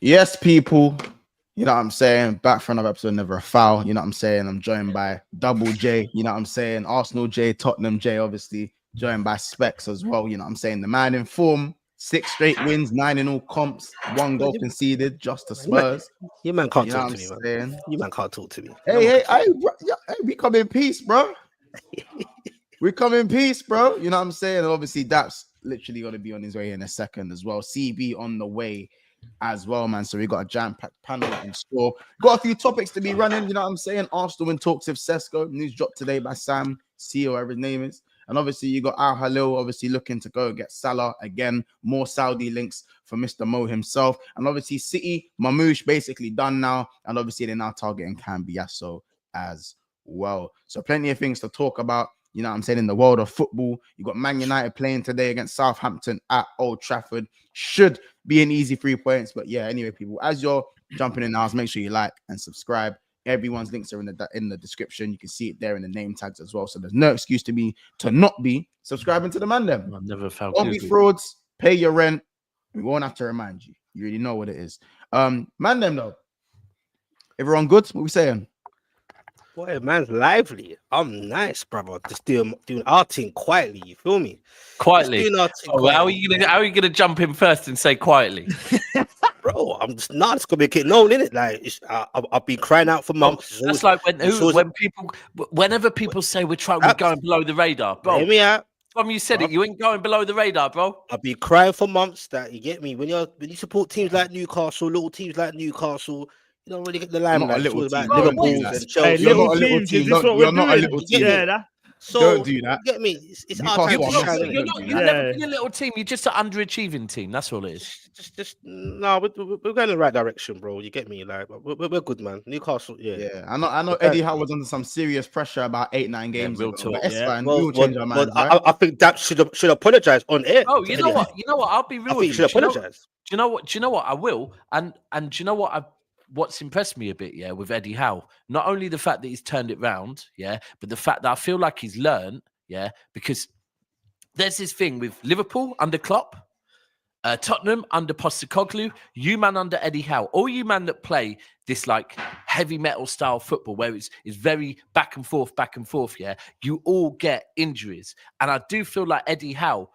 Yes, people. You know what I'm saying? Back for another episode, Never a Foul. You know what I'm saying? I'm joined by Double J. You know what I'm saying? Arsenal J, Tottenham J, obviously. Joined by Specs as well. You know what I'm saying? The man in form. 6 straight wins, 9 in all comps. 1 goal conceded, just to Spurs. You man can't talk to me, man. You man can't talk to me. Hey, we come in peace, bro. We come in peace, bro. You know what I'm saying? And obviously, that's literally going to be on his way in a second as well. CB on the way as well, man. So we got a jam-packed panel in store. Got a few topics to be running. You know what I'm saying? Arsenal in talks with Sesko. News dropped today by Sam C, or whatever his name is. And obviously, you got Hilal obviously looking to go get Salah again. More Saudi links for Mr. Mo himself. And obviously, City, Marmoush basically done now. And obviously, they're now targeting Cambiaso as well. So plenty of things to talk about. You know what I'm saying? In the world of football, you got Man United playing today against Southampton at Old Trafford. Should be an easy 3 points. But yeah, anyway, people, as you're jumping in now, make sure you like and subscribe. Everyone's links are in the description. You can see it there in the name tags as well. So there's no excuse to not be subscribing to the man them. I've never felt Don't be frauds. Pay your rent. We won't have to remind you. You already know what it is. Man them though. Everyone good? What we saying? Boy, man's lively. I'm nice, brother. Just doing our thing quietly. You feel me? Quietly. How are you gonna jump in first and say quietly? Bro, I'm just not. It's gonna be a kid known, innit? Like I've been crying out for months. That's like whenever people say we're going below the radar, bro. Hear me out. From you said it, you ain't going below the radar, bro. I've been crying for months. That you get me. When you support teams like Newcastle, little teams like Newcastle. You don't really get the limelight. It's all about Liverpool and Chelsea. You're not a little team. You're not a little team. Yeah, so don't do that. You get me? It's our time. You're never been a little team. You're just an underachieving team. That's all it is. No, we're going in the right direction, bro. You get me? Like we're good, man. Newcastle, yeah. I know. Eddie Howe was under some serious pressure about 8-9 games. Real talk. We'll change our minds. Right? I think that should apologize on air. Oh, you know what? I'll be real. I think you should apologize. Do you know what? I will. And do you know what? What's impressed me a bit, with Eddie Howe, not only the fact that he's turned it round, but the fact that I feel like he's learned, because there's this thing with Liverpool under Klopp, Tottenham under Postecoglou, you man under Eddie Howe, all you man that play this like heavy metal style football where it's very back and forth, you all get injuries. And I do feel like Eddie Howe,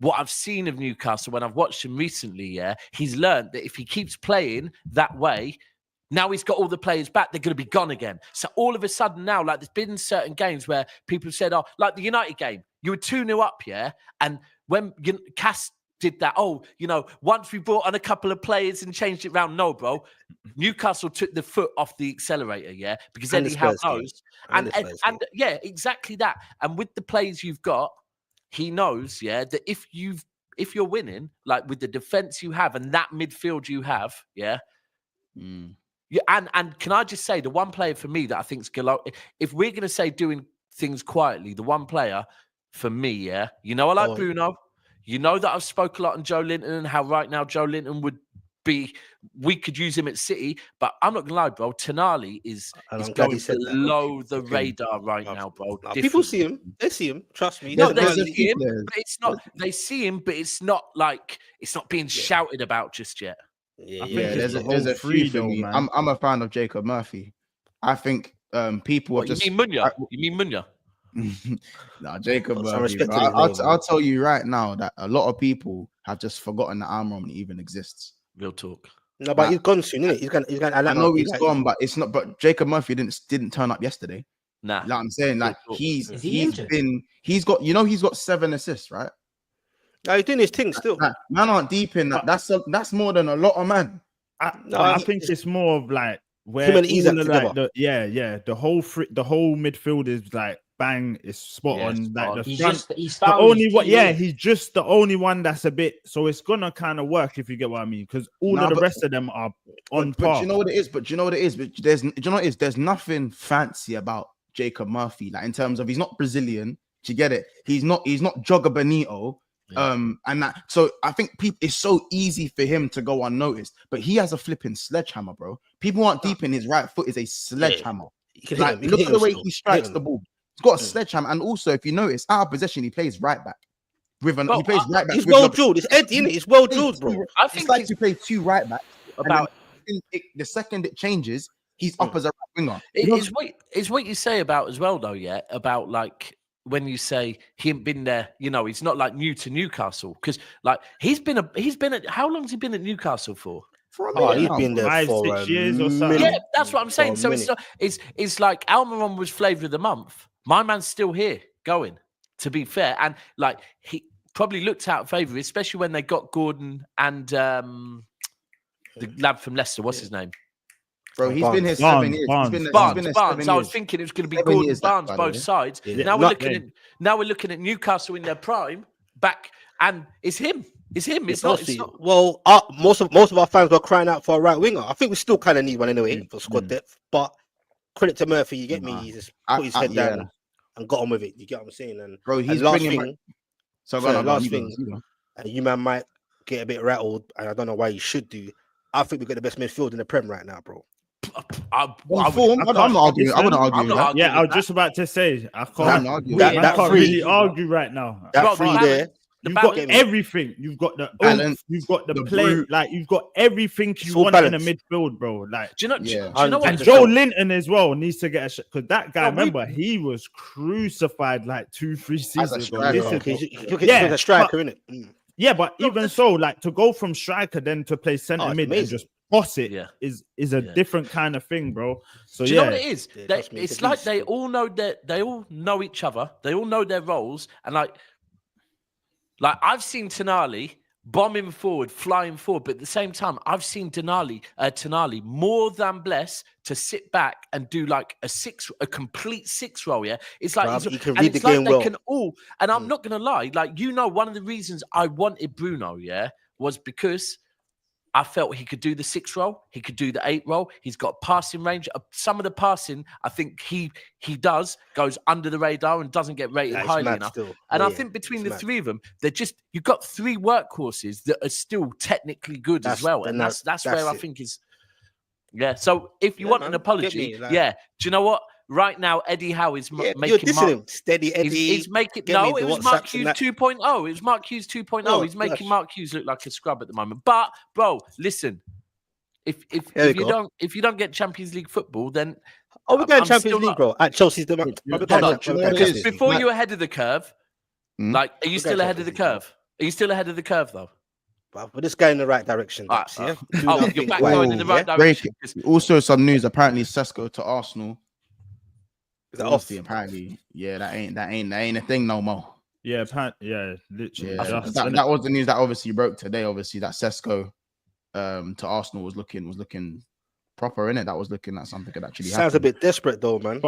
what I've seen of Newcastle when I've watched him recently, he's learned that if he keeps playing that way, now he's got all the players back, they're going to be gone again. So all of a sudden now, like there's been certain games where people said, oh, like the United game, you were 2-0 up, and when Cass did that, once we brought on a couple of players and changed it around, no, bro. Newcastle took the foot off the accelerator, because Eddie Howe knows. And exactly that. And with the players you've got, he knows, that if you're winning, like with the defense you have and that midfield you have, and can I just say the one player for me that I think is if we're going to say doing things quietly, the one player for me, I like Bruno. You know that I've spoke a lot on Joe Linton and how right now Joe Linton we could use him at City, but I'm not gonna lie, bro. Tonali is going below the radar right now, bro. People see him, they see him. Trust me. No, they see him, but it's not. They see him, but it's not like it's not being shouted about just yet. There's a free for me. I'm a fan of Jacob Murphy. I think people are just. You mean Munya? No, Jacob Murphy. I'll tell you right now that a lot of people have just forgotten that Arm Romney even exists. Real talk. No, but he's gone soon, isn't he? He's gonna. I know he's gone, but it's not. But Jacob Murphy didn't turn up yesterday. Nah, like I'm saying, like he's got 7 assists, right? No, he's doing his thing still. Man aren't deep in that. That's more than a lot of man. I think it's more of like where him and Isak together. The whole midfield is like bang, is spot on. Like the front, he's just the only one that's a bit. So it's gonna kind of work if you get what I mean, because the rest of them are on par. Do you know what it is? But there's nothing fancy about Jacob Murphy. Like in terms of he's not Brazilian. Do you get it? He's not Jogger Benito. And that, so I think it's so easy for him to go unnoticed, but he has a flipping sledgehammer, bro. People aren't deep in his right foot is a sledgehammer. Like, look at the way he strikes the ball. He's got a sledgehammer, and also if you notice, out of possession, he plays right back. He plays right back. He's well drilled. It's Eddie, innit? It's well drilled, bro. I think it's like to play 2 right backs about the second it changes, he's up as a right winger. It's what you say about as well, though. Yeah, about like when you say he ain't been there. You know, he's not like new to Newcastle because like he's been at how long's he been at Newcastle for? For a minute, he's been there 5-6 years or something. Yeah, that's what I'm saying. So it's like Almiron was flavour of the month. My man's still here going. To be fair, and like he probably looked out of favour, especially when they got Gordon and the lad from Leicester. What's his name? Bro, he's been here 7 years. Barnes. I was thinking it was going to be Gordon Barnes both sides. Yeah. Now we're looking at Newcastle in their prime back, and it's him. It's him. It's not. Well, most of our fans were crying out for a right winger. I think we still kind of need one anyway for squad depth. But credit to Murphy, you get me. He just put his head down and got on with it. You get what I'm saying? And bro, he's last bringing. last thing, and you man might get a bit rattled, and I don't know why you should do. I think we've got the best midfield in the Prem right now, bro. I'm not arguing. I wouldn't argue. Yeah, I was just about to say I can't argue. I can't really argue right now. That three there. You've got everything. You've got the oomph, you've got the play, like you've got everything you want in a midfield, bro. Like, do you know what? And Joe Linton as well needs to get a shot because that guy, remember, he was crucified like 2-3 seasons ago. He's a striker, isn't it? Yeah, but even so, like to go from striker then to play centre mid and just boss it is a different kind of thing, bro. So do you know what it is? It's like they all know each other. They all know their roles, and like I've seen Tonali bombing forward, flying forward, but at the same time, I've seen Tonali more than blessed to sit back and do like a complete 6 role. Yeah, it's like he can read the game well. Can all, and I'm not gonna lie, like one of the reasons I wanted Bruno, was because I felt he could do the 6 role, he could do the 8 role. He's got passing range. Some of the passing, I think he goes under the radar and doesn't get rated highly enough. And I think between the 3 of them, you've got 3 workhorses that are still technically good as well. And that's where I think is. Yeah. So if you want an apology, do you know what? Right now, Eddie Howe is making Mark steady Eddie. He's making it was Mark Hughes 2.0. It was Mark Hughes 2.0. He's making Mark Hughes look like a scrub at the moment. But bro, listen, if you don't get Champions League football, then we're going Champions League, bro. At Chelsea's before you're ahead of the curve, like are you still ahead of the curve? Are you still ahead of the curve though? But we're just going in the right direction. You're back going in the right direction. Also, some news. Apparently, Sesko to Arsenal. Apparently, that ain't a thing no more. Yeah, literally. Yeah, that was the news that obviously broke today. Obviously, that Sesko to Arsenal was looking proper in it. That was looking at something that actually sounds a bit desperate though, man.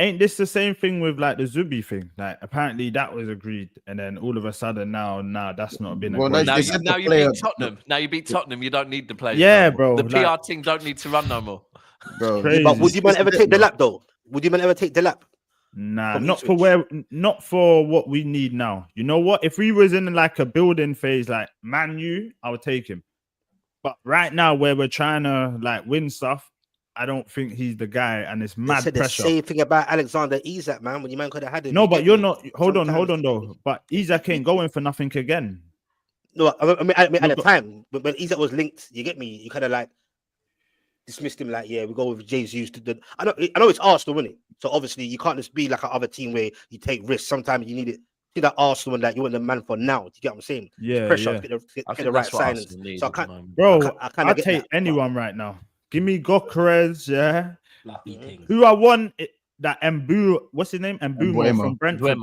Ain't this the same thing with like the Zubi thing? Like apparently that was agreed, and then all of a sudden now that's not been agreed. Now you beat Tottenham. Now you beat Tottenham. You don't need the players. Yeah, bro. The PR team don't need to run no more. Bro, but would you man ever take the lap though? Would you man ever take the lap? Nah, not for what we need now. You know what? If we was in like a building phase, like Man U, I would take him. But right now, where we're trying to like win stuff, I don't think he's the guy, and it's mad pressure. The same thing about Alexander Isak, man. When you man could have had him. No, but you're not. Hold on, though. But Isak ain't going for nothing again. No, I mean at the time, but when Isak was linked, you get me. You kind of like dismissed him, like, we go with Jesus. I know it's Arsenal, isn't it? So obviously you can't just be like an other team where you take risks. Sometimes you need it. See that Arsenal and that you want the man for now. Do you get what I'm saying? Yeah, pressure to get the right signings. So I can't, bro. I take anyone right now. Give me Gokeres, Who I want that Mbu, what's his name? Mbumo from Brentford.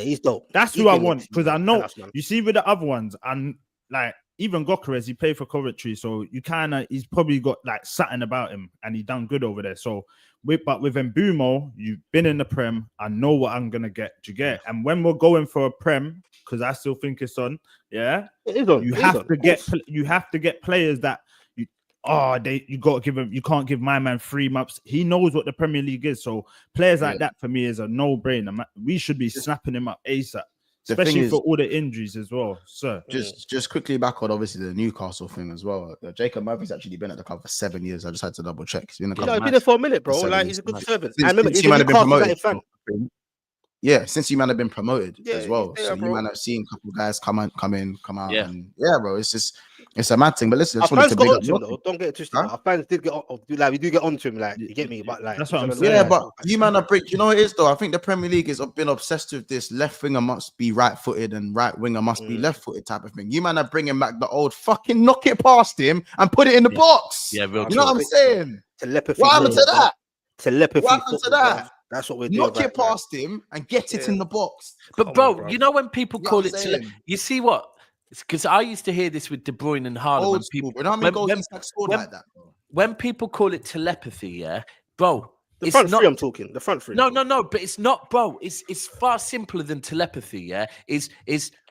He's dope. That's who I want because I know. You see, with the other ones, and like even Gokeres, he played for Coventry, so he's probably got like something about him, and he done good over there. So, with Mbumo, you've been in the Prem. I know what I'm gonna get. Do you get? And when we're going for a Prem, because I still think it's on. Yeah, you have to get players that. You got to give him. You can't give my man 3 months. He knows what the Premier League is. So players like that for me is a no-brainer. We should be snapping him up ASAP, especially for all the injuries as well. So just quickly back on obviously the Newcastle thing as well. Jacob Murphy's actually been at the club for 7 years. I just had to double check. He's been there for a minute, bro. Like he's a good servant. I remember he's a Newcastle fan. Yeah, since you man have been promoted as well. Yeah, so bro. you man have seen a couple guys come out. Yeah. And bro, it's a mad thing. But listen, I Our just wanted fans to got big up onto him though. Don't get it twisted. Huh? Our fans did get on, like we do get onto him, like you get me, but like That's what I'm he's saying. Yeah, like, but you man are break. You know what it is though? I think the Premier League has been obsessed with this left winger must be right-footed and right winger must be left-footed type of thing. You man are bringing back the old fucking knock it past him and put it in the box. Yeah, real you know what I'm saying? telepathy. What happened to that? Telepathy. What happened to football, that? bruv. That's what we're doing. Knock it past him and get it in the box. But Come bro, on, bro. you know when people You know call what it, I'm saying? you see what? Because I used to hear this with De Bruyne and Haaland. Old When school, people, bro. You know how many goals Isak scored like that, bro? when people call it telepathy, yeah, bro. The it's front not, three, I'm talking. The front three. No, but it's not, bro. It's far simpler than telepathy. Yeah, is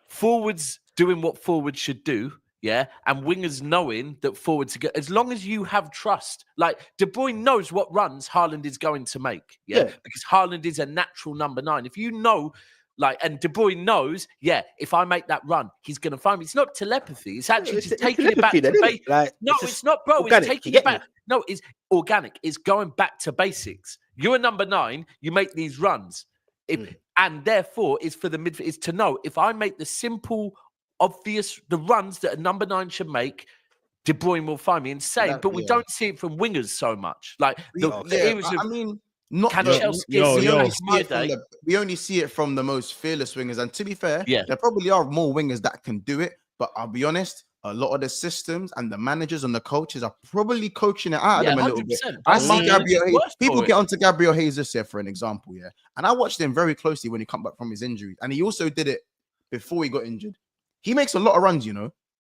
forwards doing what forwards should do. Yeah, and wingers knowing that forwards are good. As long as you have trust, like De Bruyne knows what runs Haaland is going to make. Yeah, because Haaland is a natural number 9. If you know, like, and De Bruyne knows, yeah, if I make that run, he's going to find me. It's not telepathy. It's actually just taking it back to basics. Like, No, it's not, bro. Organic. It's taking it back. No, it's organic. It's going back to basics. You're a number 9. You make these runs, and therefore, it's for the midfield. Is to know if I make the simple, obvious, the runs that a number 9 should make, De Bruyne will find me. Insane, but we don't see it from wingers so much. Like I mean. Not we only see it from the most fearless wingers, and to be fair, there probably are more wingers that can do it. But I'll be honest, a lot of the systems and the managers and the coaches are probably coaching it out of them a little bit. I see Gabriel. People get onto Gabriel Jesus here for an example, and I watched him very closely when he come back from his injury, and he also did it before he got injured. He makes a lot of runs,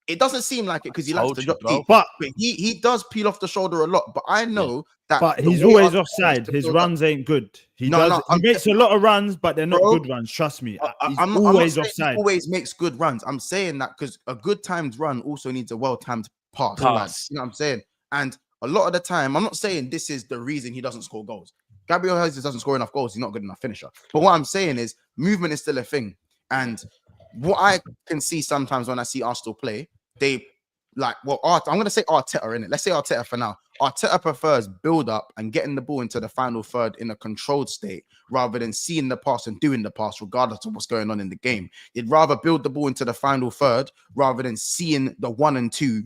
It doesn't seem like it because he likes to drop deep, but he does peel off the shoulder a lot. But I know that. But he's always offside. His runs ain't good. He makes a lot of runs, but they're not good runs. Trust me. He's always offside. He always makes good runs. I'm saying that because a good timed run also needs a well-timed pass. Like, you know what I'm saying? And a lot of the time, I'm not saying this is the reason he doesn't score goals. Gabriel Jesus doesn't score enough goals. He's not a good enough finisher. But what I'm saying is movement is still a thing. And what I can see sometimes when I see Arsenal play, they I'm going to say Arteta in it. Let's say Arteta for now. Arteta prefers build up and getting the ball into the final third in a controlled state rather than seeing the pass and doing the pass regardless of what's going on in the game. He'd rather build the ball into the final third rather than seeing the 1 and 2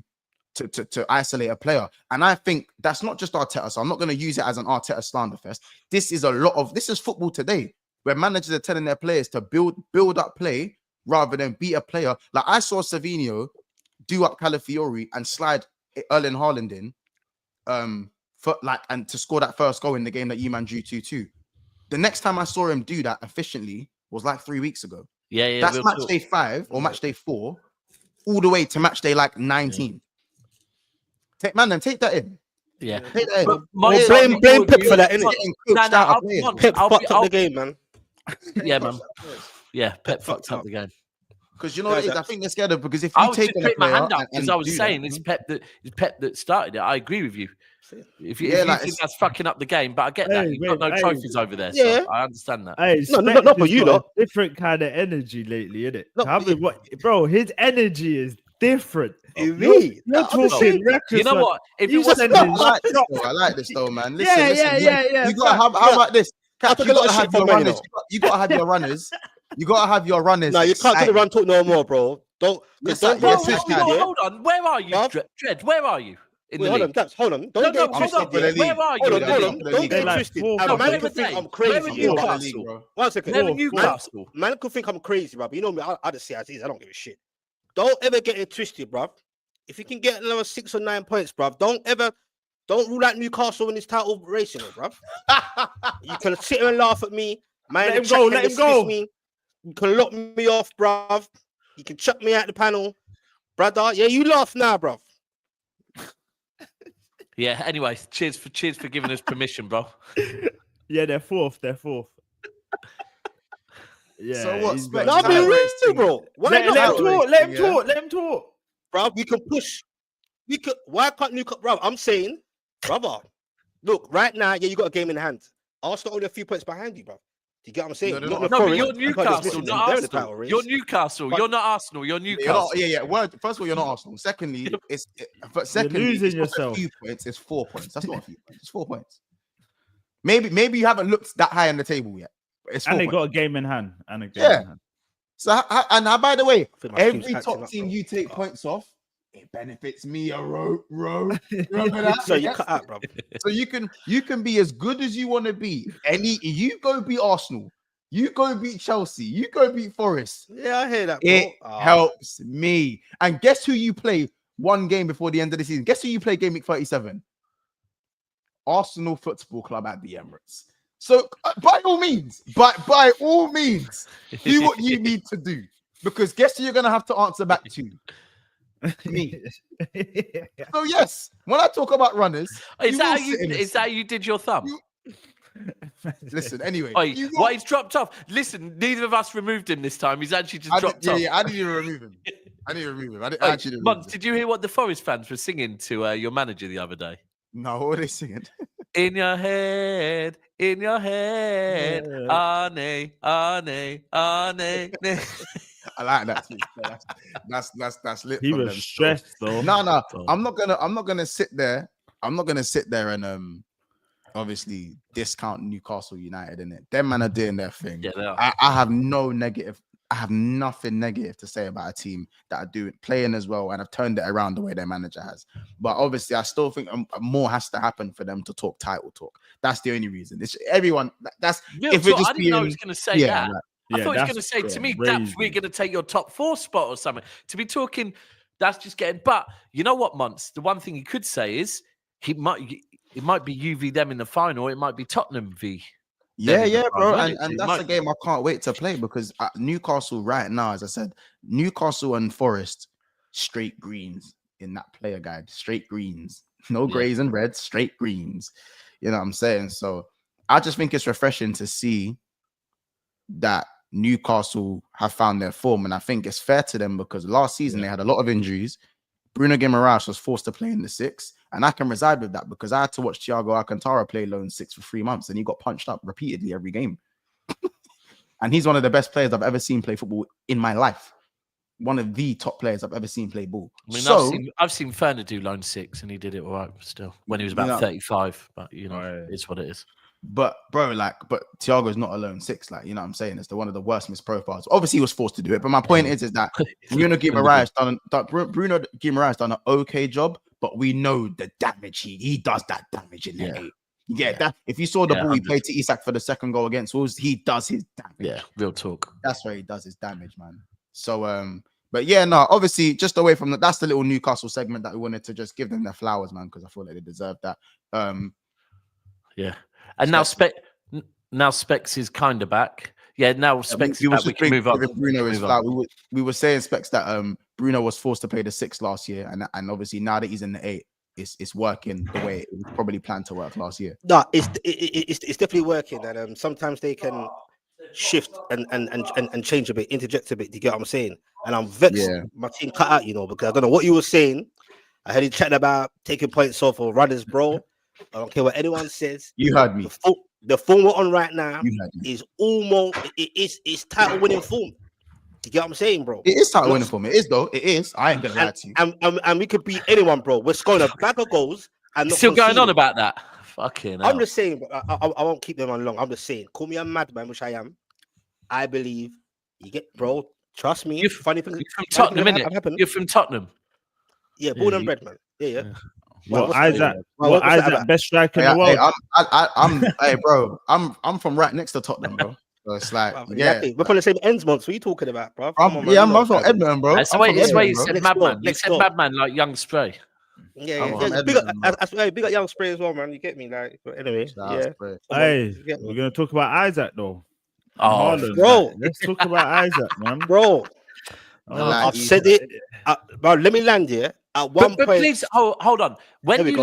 to isolate a player. And I think that's not just Arteta. So I'm not going to use it as an Arteta slander fest. This is football today where managers are telling their players to build up play rather than beat a player. Like I saw Savinho do up Calafiori and slide Erling Haaland in and to score that first goal in the game that you man drew 2-2. The next time I saw him do that efficiently was like 3 weeks ago. That's match day 5 or match day 4 all the way to match day like 19. Take that in. Yeah. Take that in. Blame Pep for that, innit? Pep fucked up the game, man. Yeah, man. Yeah, Pep fucked up the game. Because you know what it is? I think they're scared of because if you take my hand up because I was saying it's Pep that started it. I agree with you. If you think that's fucking up the game, but I get that you've got no trophies over there, so I understand that. Hey, not for you, though. Different kind of energy lately, isn't it? Bro, his energy is different. You're talking reckless. You know what? If it wasn't, I like this though, man. Listen, yeah. You got how about this? You gotta have your runners. You gotta have your runners. You gotta have your runners. No, you can't do the run talk no more, bro. Don't. Hold on. Where are you, Dread? Where are you? Hold on. Don't get twisted. Where are you? Hold on. Don't get twisted. Man could think I'm crazy. One second. Newcastle. Man could think I'm crazy, bro. But you know me, I just say as is. I don't give a shit. Don't ever get it twisted, bro. If you can get another 6 or 9 points, bro, don't rule out Newcastle in this title race, bro. You can sit here and laugh at me. Man, let him go. Me. You can lock me off, bruv. You can chuck me out the panel, brother. Yeah, you laugh now, bruv. Yeah. Anyway, cheers for giving us permission, bro. Yeah, they're fourth. Yeah. So what's I'll be real, bro. Let him talk. Bruv, we can push. Why can't Newcastle? Bruv, I'm saying, brother. Look, right now, you got a game in hand. Arsenal only a few points behind you, bruv. Do you get what I'm saying? No, but you're Newcastle, not Arsenal. You're Newcastle. You're not Arsenal. You're Newcastle. Well, first of all, you're not Arsenal. Secondly, you're losing yourself. A few points. It's 4 points. That's not a few points. It's 4 points. Maybe you haven't looked that high on the table yet. It's And 4 they points. got a game in hand. And a game Yeah. in hand. So, by the way, think my team's every acting top up, team bro. you take points off, it benefits me a row. Remember that? So you cut out, bro. So you can be as good as you want to be. You go beat Arsenal, you go beat Chelsea, you go beat Forest. Yeah, I hear that, bro. It helps me. And guess who you play one game before the end of the season? Guess who you play game week 37? Arsenal Football Club at the Emirates. So by all means, do what you need to do. Because guess who you're gonna have to answer back to? Me. So yes, when I talk about runners, Is that how you did your thumb? Listen, anyway. What he's dropped off. Listen, neither of us removed him this time. He's actually just dropped off. Yeah, I didn't even remove him. I didn't remove him. Mons, did you hear what the Forest fans were singing to your manager the other day? No, what were they singing? In your head, Arne. I like that too. That's lit. He from was them. stressed though. No. I'm not gonna sit there. I'm not gonna sit there and obviously discount Newcastle United in it. Them man are doing their thing. Yeah, they are. I have no negative. I have nothing negative to say about a team that are playing as well and have turned it around the way their manager has. But obviously, I still think more has to happen for them to talk title talk. That's the only reason. It's everyone. That's Real if we're talk, just I didn't know he was going to say that. I thought he was going to say to me, Daps, we're going to take your top 4 spot or something. To be talking, that's just getting. But you know what, Mons? The one thing he could say is it might be UV them in the final. It might be Tottenham v. Yeah, bro. And that's a game I can't wait to play because Newcastle right now, as I said, Newcastle and Forest, straight greens in that player guide. Straight greens. No greys and reds, straight greens. You know what I'm saying? So I just think it's refreshing to see that Newcastle have found their form. And I think it's fair to them because last season they had a lot of injuries. Bruno Guimaraes was forced to play in the 6, and I can reside with that because I had to watch Thiago Alcantara play lone 6 for 3 months, and he got punched up repeatedly every game. And he's one of the best players I've ever seen play football in my life. One of the top players I've ever seen play ball. I mean, I've seen Ferner do lone 6, and he did it all right still when he was about 35. But it's what it is. But bro, but Thiago's not a lone 6, you know what I'm saying? It's one of the worst missed profiles. Obviously, he was forced to do it, but my point is that Bruno Guimaraes done an okay job, but we know the damage he does that damage in there. You get that? If you saw the ball he played to Isak for the second goal against Wolves, he does his damage. Yeah, real talk. That's where he does his damage, man. So but yeah, no, obviously, just away from that, that's the little Newcastle segment that we wanted to just give them their flowers, man, because I feel like they deserve that. Yeah. And now Specs is kind of back. Yeah, now Specs is back. We can move on. We were saying, Specs, that Bruno was forced to play the 6 last year, and obviously now that he's in the 8, it's working the way it was probably planned to work last year. No, it's definitely working, and sometimes they can shift and change a bit, interject a bit. Do you get what I'm saying? And I'm vexed. My team cut out, because I don't know what you were saying. I heard you chatting about taking points off or runners, bro. I don't care what anyone says. You heard me. The form we're on right now is almost it's title winning form. You get what I'm saying, bro? It is title winning form. It is though. It is. I ain't gonna lie to you. And we could beat anyone, bro. We're scoring a bag of goals and not still going on about that. Fucking hell. I'm just saying, I won't keep them on long. I'm just saying, call me a madman, which I am. I believe you get, bro. Trust me. Funny thing. You're from Tottenham, innit? You're from Tottenham. Yeah, born and bred, man. Yeah. Well, Isaac, best striker in the world. Hey, bro, I'm from right next to Tottenham, bro. So it's like, exactly. We're from the same ends, Months. What are you talking about, bro? I'm from Edmonton, bro. That's the way you said madman. You said madman like Young Spray. Yeah. Big up Young Spray as well, man. You get me, like. But anyway, Hey, we're gonna talk about Isaac though. Oh, Haaland, bro. Man. Let's talk about Isaac, man. Bro, I've said it. Bro, let me land here. At one point, please hold on. When you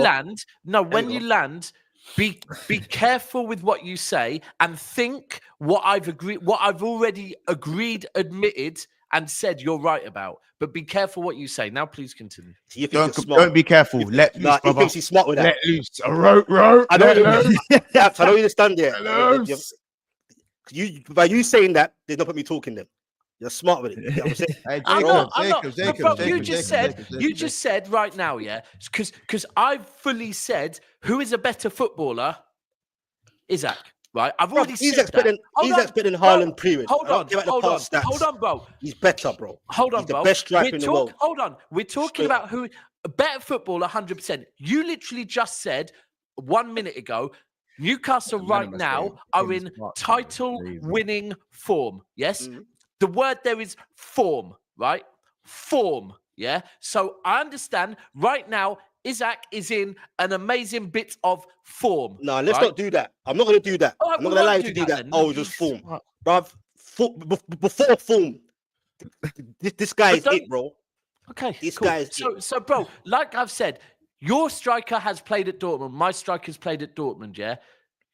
land, be careful with what you say and think what I've already agreed, admitted, and said you're right about. But be careful what you say. Now, please continue. Don't be careful. Let loose, he thinks he's smart with that. Let loose. Row. I know you understand there. By you saying that, there's no point me talking them. You're smart with it. You know what I'm saying? Jacob, you just said right now, yeah, because I've fully said who is a better footballer, Isak. right? I've already said Isak's that. Isak's better than Haaland, period. Hold on, bro. He's better, bro. Hold on, He's bro. the best striker in the world. Hold on. We're talking about who a better footballer, 100%. You literally just said 1 minute ago, Newcastle right now are in title-winning form. Yes? The word there is form, right? Form, yeah? So I understand right now, Isak is in an amazing bit of form. No, let's not do that. I'm not going to do that. I'm not going to allow you to do that. Oh, just form. Bruv, before form, this guy is it, bro. Okay, this guy is it. So, bro, like I've said, your striker has played at Dortmund. My striker's played at Dortmund, yeah?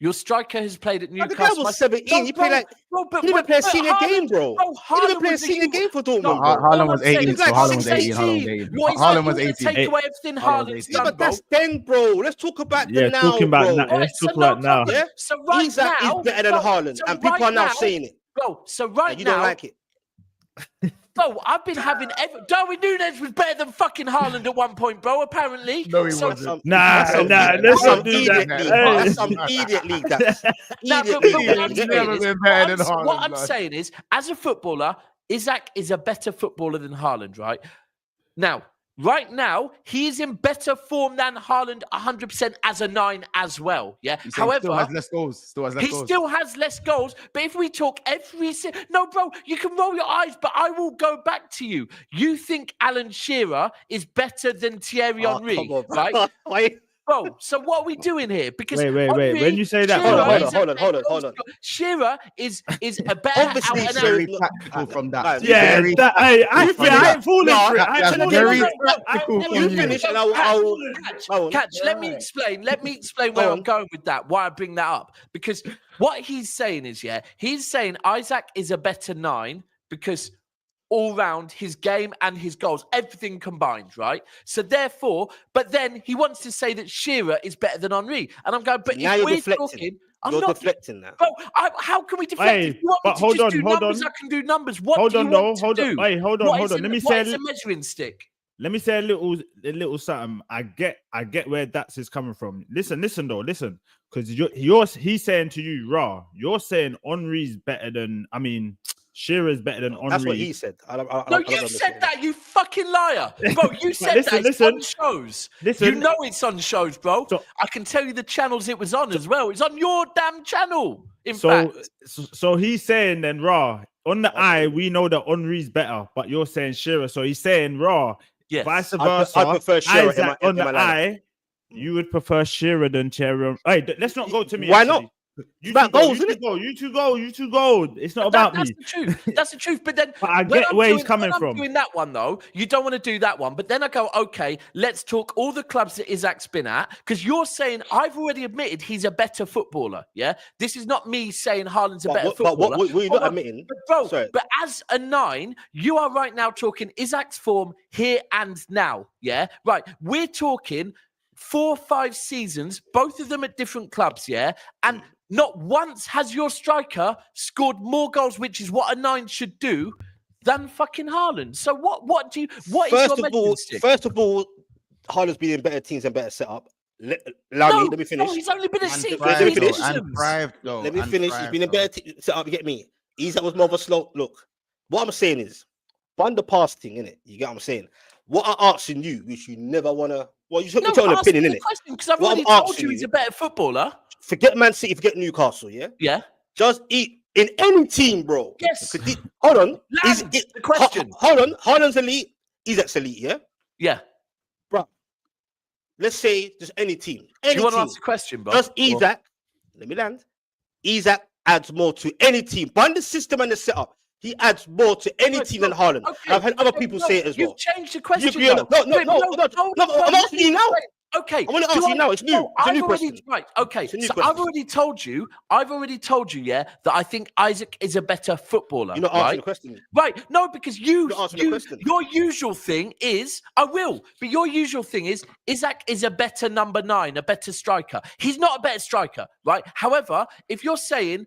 Your striker has played at Newcastle. The guy was 17. He played like... He didn't even play a senior game, bro. He didn't even play a senior game for Dortmund. Haaland was 18. Haaland was 18. Haaland was 18. Take away everything Haaland's done, but that's then, bro. Let's talk about the now, talking about bro. Let's talk about now. Yeah? So right Isak now... is better than Haaland, and people are now saying it. Bro, so right now... You don't like it. Bro, I've been having... Darwin Núñez was better than fucking Haaland at one point, bro, apparently. No, he wasn't. Nah, let's not do that. That's some idiot league. That's idiot league. What I'm saying is, as a footballer, Isak is a better footballer than Haaland, right? Now, right now, he is in better form than Haaland 100% as a 9 as well, yeah? However, still has less goals. Still has less goals, but if we talk no, bro, you can roll your eyes, but I will go back to you. You think Alan Shearer is better than Thierry Henry, right? Bro, so what are we doing here? Because wait. When you say that, hold on. Shearer is a better obviously very tactical from that. Yeah, I ain't falling for it. That's very tactical from you. Finish and I'll Catch. Let me explain where I'm going with that. Why I bring that up? Because what he's saying is, he's saying Isak is a better 9 because all round his game and his goals, everything combined, right? So therefore, but then he wants to say that Shearer is better than Henry. And I'm going, but now if we're deflecting. talking... You're not deflecting that. Bro, how can we deflect? If you want me to just do numbers, I can do numbers. What do you want to do? Wait, hold on. Let me say a measuring stick. Let me say a little something. I get where Dats is coming from. Listen, because he's saying to you, you're saying Henry's better than, Shearer's better than Henry. That's what he said. You said that, you fucking liar. Bro, you said that it's on shows. You know it's on shows, bro. So, I can tell you the channels it was on as well. It's on your damn channel, in fact. So he's saying then, on the eye, we know that Henry's better, but you're saying Shearer. So he's saying, yes. vice versa. I prefer Shearer Isaac on the eye. You would prefer Shearer than Thierry. Hey, let's not go to me. Why not? You two go. It's not about me. That's the truth. But then I get where he's coming from. I'm doing that one though. You don't want to do that one. But then I go, okay, let's talk all the clubs that Isak's been at. Because you're saying I've already admitted he's a better footballer. Yeah. This is not me saying Haaland's a better footballer. But what you're not admitting. But as a 9, you are right now talking Isak's form here and now. Yeah. Right. We're talking 4-5 seasons, both of them at different clubs. Yeah. And not once has your striker scored more goals, which is what a 9 should do, than fucking Haaland. So what is your measuring stick? First of all, Haaland's been in better teams and better setup. Let me finish. No, he's only been a season. Let me finish. He's been in better setup. You get me? Isak was more of a slow look. What I'm saying is, fund the past thing, innit? You get what I'm saying? What I'm asking you, which you never wanna. Well, you should tell an opinion, innit? Because I've already told you he's a better footballer. Forget Man City, forget Newcastle, yeah? Yeah. Just eat in any team, bro. Yes. Hold on. The question. Hold on. Haaland's elite. Isak's elite, yeah? Yeah. Bro. Let's say just any team. You want to ask the question, bro? Just Isak. Let me land. Isak adds more to any team. But the system and the setup, he adds more to any team than Haaland. Okay. I've had other people say it as well. You've changed the question. No, I'm asking you now. Okay. I want to ask you now. It's new. It's a new question. Right. Okay. So I've already told you, yeah, that I think Isak is a better footballer. You're not answering the question. Right. No, because your usual thing is, but your usual thing is Isak is a better number 9, a better striker. He's not a better striker, right? However, if you're saying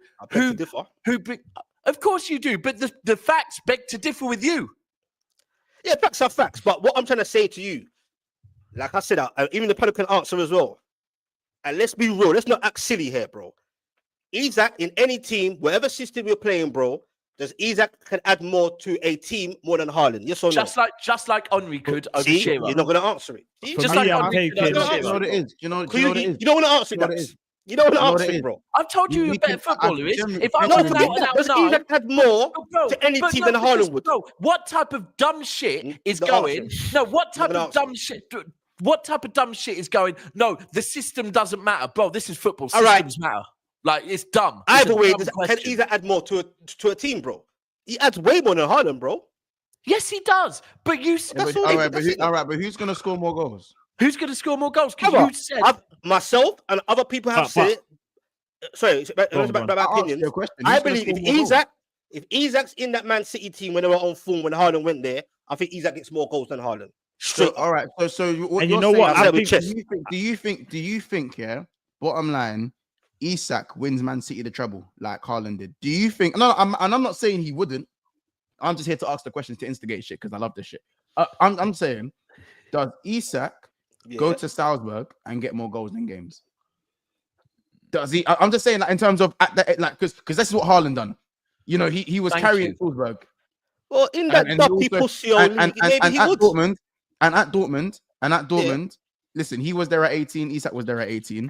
of course you do, but the facts beg to differ with you. Yeah, facts are facts. But what I'm trying to say to you, like I said, even the panel can answer as well. And let's be real. Let's not act silly here, bro. Isak in any team, whatever system you're playing, bro, does Isak can add more to a team more than Haaland? Yes or no? Just like Henry could over See, Shearer. you're not going to answer it. See? For Just me, like I'm Henry could taking- over You know what Shearer. it is? Do you know what it is? You don't want to answer You know what that. it is? You don't want to You know what answer it it, is? bro. I've told you We you're a better can- footballer is. generally- If I No, was No, an forget out and out does nine, Isak add more bro, to any but team no, than because, Haaland would? bro, what type of dumb shit is Not going? answering. No, what type Not of dumb shit? What type of dumb shit is going? No, the system doesn't matter, bro. This is football. All right. Systems matter. Like it's dumb. It's Either a way, dumb can question. Isak add more to a team, bro? He adds way more than Haaland, bro. Yes, he does. But you, That's all. All right, but who's gonna score more goals? who's going to score more goals? Because Brother, you said myself and other people have said it. Sorry, it's about Go on. my I asked opinion. you a question. I Who's gonna believe score more goals? if Isak's in that Man City team when they were on form when Haaland went there, I think Isak gets more goals than Haaland. So, all right. So what And you're you know saying what? is I that think- do you think? Yeah. Bottom line, Isak wins Man City the treble like Haaland did. Do you think? No, I'm not saying he wouldn't. I'm just here to ask the questions to instigate shit because I love this shit. I'm saying, does Isak go to Salzburg and get more goals than games? Does he? I'm just saying that in terms of because this is what Haaland done. You know, he was Thank carrying you. Salzburg. Well, in that And dumpy also- pussy old league, maybe he at would. Dortmund, listen, he was there at 18. Isak was there at 18.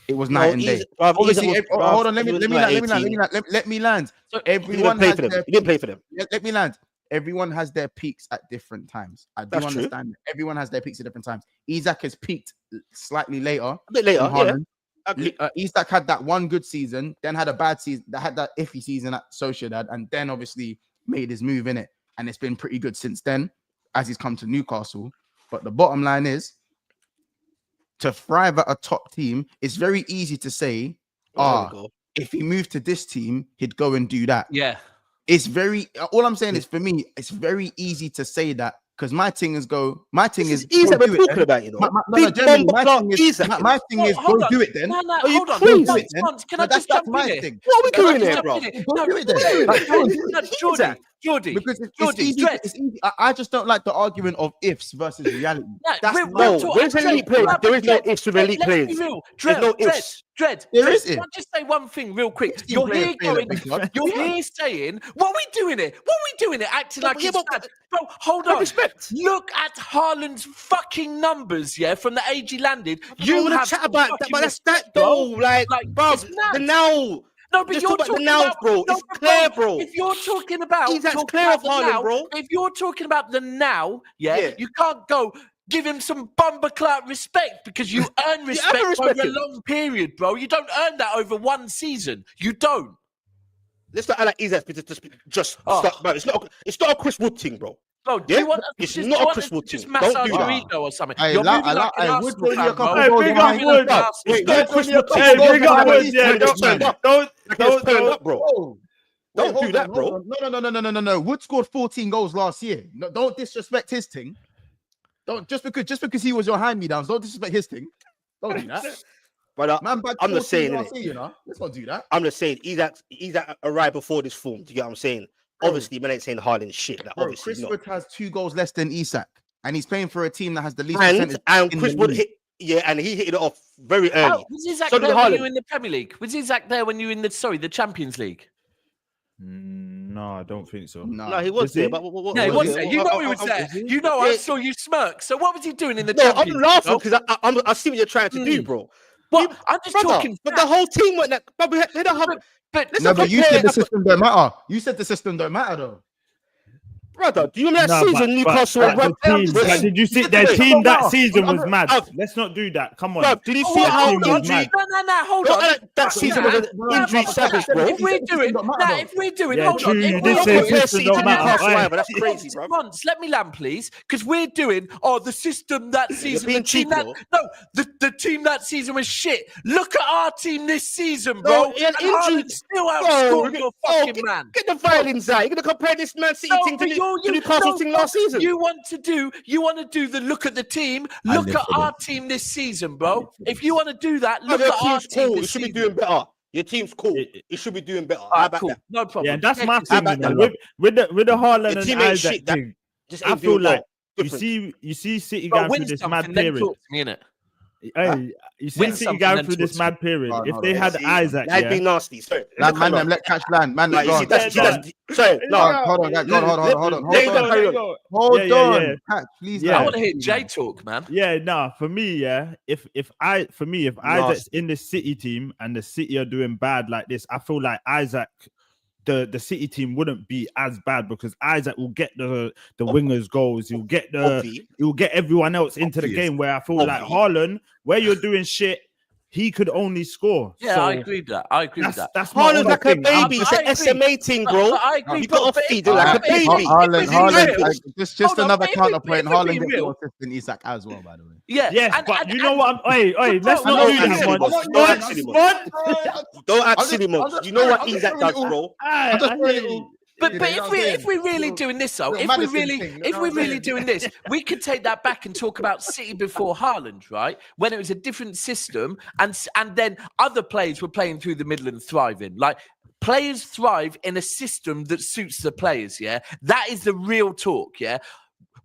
It was No, night and day. Isak- bruv, Obviously, Isak was- hold on. bruv, Let he me was land. like Let me land. 18. Let me land. So He didn't Everyone play has for them. their He didn't play for them. let me land. Everyone has their peaks at different times. I do That's true. understand. Everyone has their peaks at different times. Isak has peaked slightly later. A bit later, than yeah. Haaland. Agree. Isak had that one good season, then had a bad season, that had that iffy season at Sociedad, and then obviously made his move in it. And it's been pretty good since then, as he's come to Newcastle. But the bottom line is, to thrive at a top team, it's very easy to say, There we go. if he moved to this team, he'd go and do that. yeah. It's very, all I'm saying is for me, it's very easy to say that because my thing is go Isak go we're do it talking then. about, you know. No, generally, bomber my clock thing is, Isak, my thing is Hold go on. do it then. No, Are you hold on. crazy? No, Do it then. Spons, can I That's just jump my in here? thing. What are we Can I doing just there, jump bro? in here? Go No, do it then. no, Like, go and do it. no, Geordie. Because it's Geordie, easy. Dread. It's easy. I just don't like the argument of ifs versus reality. No, Where's elite players? There is no ifs with elite players. Let's be real. There's no Dread, ifs. Dread. There Dread, is can if. I just say one thing real quick? Team You're players here fail at going, big clubs. you're here saying, what are we doing it? What are we doing it? Acting like it's bad. Bro, hold on. Respect. Look at Haaland's fucking numbers, yeah, from the age he landed. You You want have to chat some about that, fucking but that's that respect, bro. though. Like, bro, it's mad. the now. No, but Just you're talk about the talking nows, about, bro. No, It's but clear, bro. If you're talking about, Isak's talking clear about of the Haaland, now, bro. if you're talking about the now, Yeah. you can't go give him some bumper clout respect because you earn respect respect over a him. long period, bro. You don't earn that over one season. You don't. Let's not act like Isak just Oh. start, bro. It's not a Chris Wood thing, bro. Bro, do Yeah? you want us to It's just, not do you a want Chris us to Wood just team. massage Don't do your that. ego or something? Hey, You're la- moving la- like an hey, Wood Arsenal told you a fan, couple bro. Hey, goals big You're up moving like Wood. an Bro, Arsenal it's fan. not Chris Wood Hey, team. big up Wood. Yeah, Don't turn up. don't Turn up, bro. Whoa. Don't Wait, do that, hold bro. on. No. Wood scored 14 goals last year. No, don't disrespect his thing. Don't just because he was your hand-me-downs. Don't disrespect his thing. Don't do that. But Man, back I'm just 14 saying, last innit? year, you know. Let's not do that. I'm just saying, Isak arrived before this form. Do you get what I'm saying? Obviously, man ain't saying Haaland shit. Like, Bro, obviously Chris not. Wood has 2 goals less than Isak, and he's playing for a team that has the least And percentage. in Chris the Wood league. hit, yeah, and he hit it off very early. Was Isak So did there when you Haaland. were in the Premier League? Was Isak there when you were in the Champions League? No, I don't think so. No, he was Was there. he? But what No, he was was there. it? You know he was there. is he? You know I Yeah. saw you smirk. So what was he doing in the No, I'm Champions League? laughing bro? because I see what you're trying to do, bro. What? I'm just Brother, talking. but the whole team went that. But they don't have. But Let's No, not but you compare said the apples- system don't matter. You said the system don't matter, though. Brother, do you remember that No, season Newcastle but went? the team, but did you see their Wait, team that no, season no, was no, mad? no. Let's not do that. Come on. Bro, did you see Oh, how hold on, injury? mad. No, hold No, on. that season was an injury savage, bro. If we're doing, Yeah, hold true, on. you If did we're Don't say doing, compare system City don't to matter. Newcastle Oi. either. That's crazy, bro. Months, let me land, please, because we're doing. Oh, the system that season. being The team cheap, that, though. no, the team that season was shit. Look at our team this season, No, bro. he had And injury- Haaland still Bro, outscored your fucking get, man. get the violins out. You're gonna compare this Man City No, thing to but the Newcastle thing last season. You want to do the look at the team. I Look live at for our team this season, bro. If you want to do that, No, look your at our team's team cool. this You should be season. doing better. Your team's cool. It should be doing better. All How right, about cool. that? No problem. Yeah, that's my Check thing. about You know, that? with the Haaland Your and team ain't Isaac shit, that thing, just I ain't feel doing like well. Different. you see City Bro, going win through this something, mad then period. talk to me, innit? Hey, you see Win City something going then through this talk mad period. Oh, If no, they no, had See, Isaac, that'd be nasty. Sorry, let catch land. Man, Like, you see, go on. sorry, no. Hold on, hold on. Hold Yeah. on. Catch, please. Yeah. I want to hear Jay talk, man. Yeah, nah. For me, yeah. If Isaac's in the City team and the City are doing bad like this, I feel like Isaac, the City team wouldn't be as bad because Isaac will get the wingers goals. He'll get everyone else into the game. Where I feel like Haaland, where you're doing shit, he could only score. Yeah, so I agree with that. That's my Haaland's like a baby. It's an SMA thing, bro. But I agree. You got to feed it like a baby. Haaland, just another counterpoint. Haaland Haaland gets more assists than Isak as well, by the way. Yeah. Yes, but you know what? Hey, let's Bro, not do don't that, act man. silly, Don't act silly, man. Don't act silly, man. You know what Isak does, bro? But if we're really doing this though, if we're really doing this, we could take that back and talk about City before Haaland, right? When it was a different system, and then other players were playing through the middle and thriving. Like players thrive in a system that suits the players. Yeah, that is the real talk. Yeah,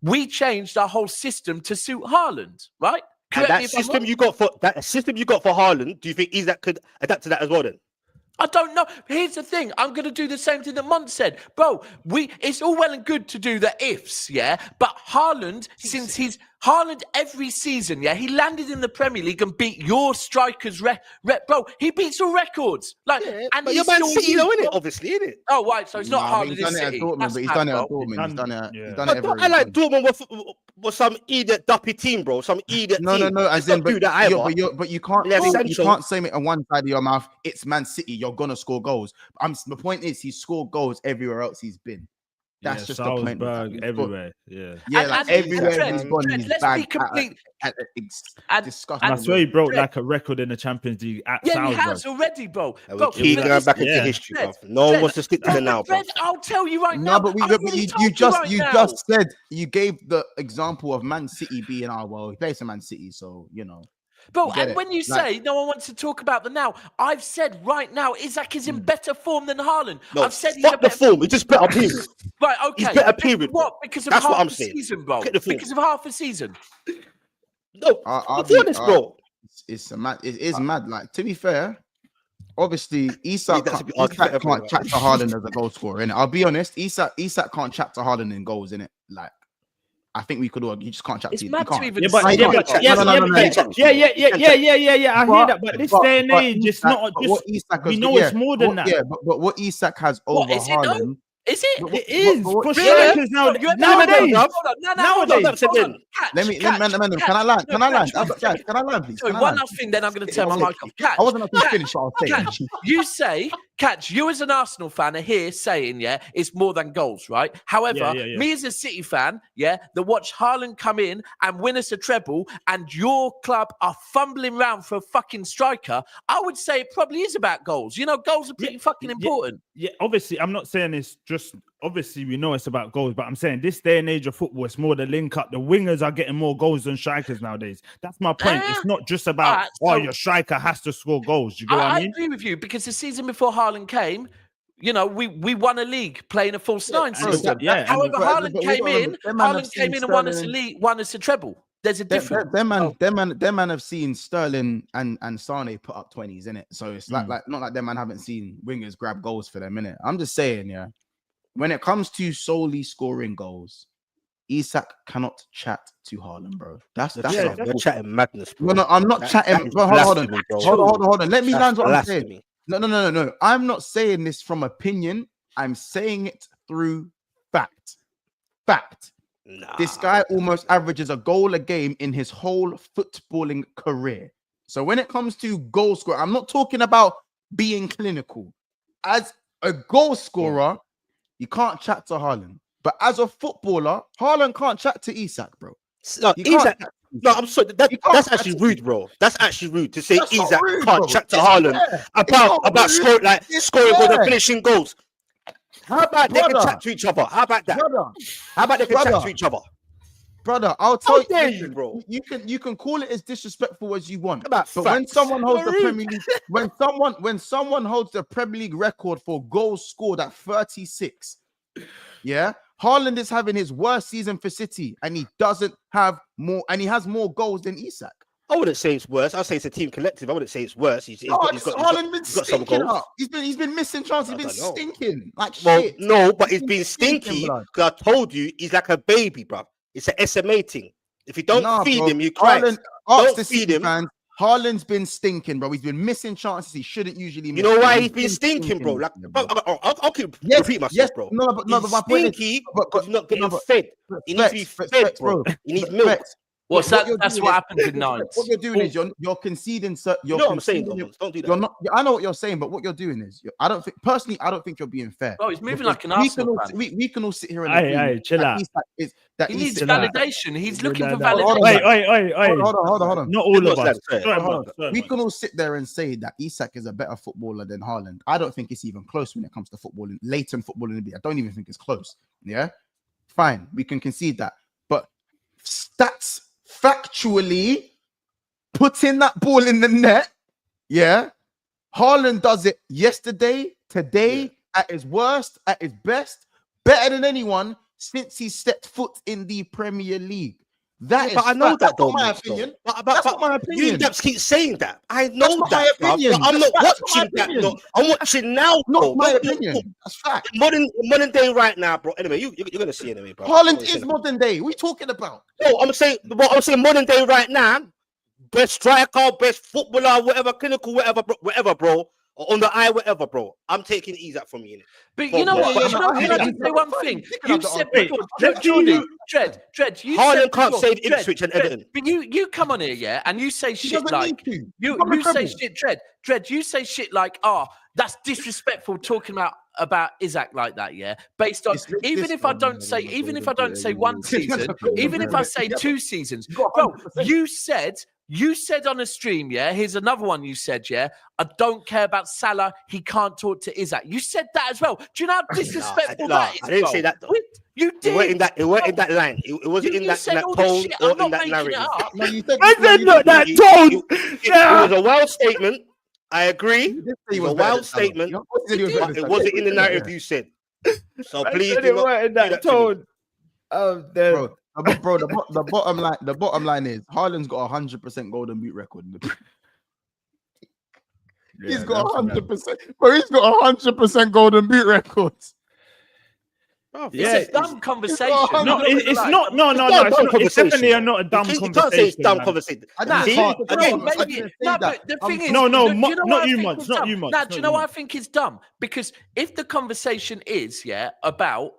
we changed our whole system to suit Haaland, right? And that system you got for Haaland, do you think Isak could adapt to that as well? Then I don't know. Here's the thing. I'm going to do the same thing that Mont said. Bro, it's all well and good to do the ifs, yeah? But Haaland, Haaland every season, yeah, he landed in the Premier League and beat your strikers. Bro, he beats all records. Like, yeah, and but you're Man City, though, innit? Obviously, innit? Oh, right. So it's not Haaland in City. But he's done it at Dortmund. He's done it. I like Dortmund was some idiot duppy team, bro. Some idiot team. No. As in, but you can't say it on one side of your mouth. It's Man City. You're gonna score goals. The point is, he scored goals everywhere else he's been. That's just the point. Everywhere. Yeah. Like everywhere he's gone, he's let's be complete. Disgusting. I swear he broke like a record in the Champions League at Salzburg. He has already, bro. We keep going back into history, bro. No one wants to stick to the now, bro. I'll tell you right now. No, but you just said you gave the example of Man City being he plays for Man City, so you know. Bro, and when you say no one wants to talk about the now, I've said right now Isak is in better form than Haaland. No, I've said he's the form. He just better period. Right, okay. He's better period. What? Because of That's what half I'm a saying. season, bro. Because of half a season. No, before this, bro. It is mad. Like, to be fair, obviously Isak can't chat to Haaland as a goal scorer, innit? I'll be honest, Isak can't chat to Haaland in goals, innit? Like, I think we could all. You just can't chat. It's to mad to even. Yeah. I hear that, but this day and age, it's not just. We know it's more than that. Yeah, but what Isak has over Haaland. Is it? It is for strikers nowadays. Nowadays. Let me. Can I land? Can I land, please? Sorry, one last thing, then I'm going to turn my mic off. Catch. I wasn't going to finish what I was saying. You say, Catch, you as an Arsenal fan are here saying, it's more than goals, right? However, me as a City fan, that watch Haaland come in and win us a treble and your club are fumbling around for a fucking striker, I would say it probably is about goals. You know, goals are pretty fucking important. Yeah, obviously, I'm not saying it's just, obviously, we know it's about goals, but I'm saying this day and age of football, it's more the link up. The wingers are getting more goals than strikers nowadays. That's my point. It's not just about, your striker has to score goals. You know what I mean? I agree with you because the season before Haaland came, you know, we won a league playing a false nine system. However, Haaland came in and won us a league, won us a treble. There's a difference. Them man have seen Sterling and Sane put up 20s in it. So it's like not like them man haven't seen wingers grab goals for them in it. I'm just saying, when it comes to solely scoring goals, Isak cannot chat to Haaland, bro. That's you're chatting madness, bro. No, I'm not chatting. Hold on. Let me land what I'm saying. No. I'm not saying this from opinion. I'm saying it through fact. Nah. This guy almost averages a goal a game in his whole footballing career. So when it comes to goal scorer, I'm not talking about being clinical. As a goal scorer, you can't chat to Haaland. But as a footballer, Haaland can't chat to Isak, bro. I'm sorry. That's actually rude, bro. That's actually rude to say Isak can't chat to Haaland about scoring goals and finishing goals. How about they can chat to each other? How about that? How about they can chat to each other? Brother, I'll tell you, bro. You can call it as disrespectful as you want. But when someone holds the Premier League, when someone holds the Premier League record for goals scored at 36, Haaland is having his worst season for City, and he doesn't have more, and he has more goals than Isak. I wouldn't say it's worse. I'll say it's a team collective. I wouldn't say it's worse. He's got some goals. He's been missing chances. He's been stinking like shit. No, but he's been stinky because I told you he's like a baby, bro. It's an SMA thing. If you don't feed him, you cry. Don't feed him. Fans, Haaland's been stinking, bro. He's been missing chances he shouldn't usually miss. You know why he's been stinking, bro? Like, I'll keep repeat myself, bro. No, but my point is, because he's not getting fed. He needs to be fed, bro. He needs milk. What's that? That's what happens with nines. What you're doing is you're conceding. I'm saying, don't do that. You're not. I know what you're saying, but what you're doing is, I don't think you're being fair. Oh, he's moving like an Arsenal fan. We can all sit here and hey, chill out. He needs validation. He's looking for validation. Hold on. Not all of us. We can all sit there and say that Isak is a better footballer than Haaland. I don't think it's even close when it comes to footballing, latent footballing. I don't even think it's close. Yeah, fine, we can concede that, but stats. Factually, putting that ball in the net, yeah. Haaland does it yesterday, today, at his worst, at his best, better than anyone since he stepped foot in the Premier League. That is, but I know that, though, my opinion. That's not my opinion. You keep saying that. I know that. I'm not watching that. No, I'm watching now, bro. Not my opinion. That's fact. Modern day right now, bro. Anyway, you're gonna see anyway, bro. Haaland is modern day. What are we talking about? No, I'm saying modern day right now. Best striker, best footballer, whatever, clinical, whatever, bro. Or on the eye, whatever, bro. I'm taking Isak from you. But you know what? Can I say one thing? You said before, Dred, you Haaland can't save Ipswich and Everton. But you come on here, yeah, and you say shit like you say shit, Dred. You say shit like, that's disrespectful talking about Isak like that, yeah. Based on even if I don't say one season, even if I say 2 seasons, bro, you said on a stream, yeah, here's another one you said, yeah, I don't care about Salah, he can't talk to Isak. You said that as well. Do you know how disrespectful that is? I didn't say that, though. You did. It weren't in that line. It wasn't in that tone or in that narrative. No, you said not that tone. It was a wild statement. I agree. It was a wild statement. It wasn't in the narrative you said. So please do not in that tone. Bro, the bottom line is Haaland's got 100% golden boot record. He's got 100%. Bro, he's got 100% golden boot records. It's a dumb conversation. No, it's not. No, it's definitely not a dumb conversation. You can't say it's dumb conversation. But the thing is, not you, Mons. Not you, Mons. Now, do you know what I think is dumb? Because if the conversation is about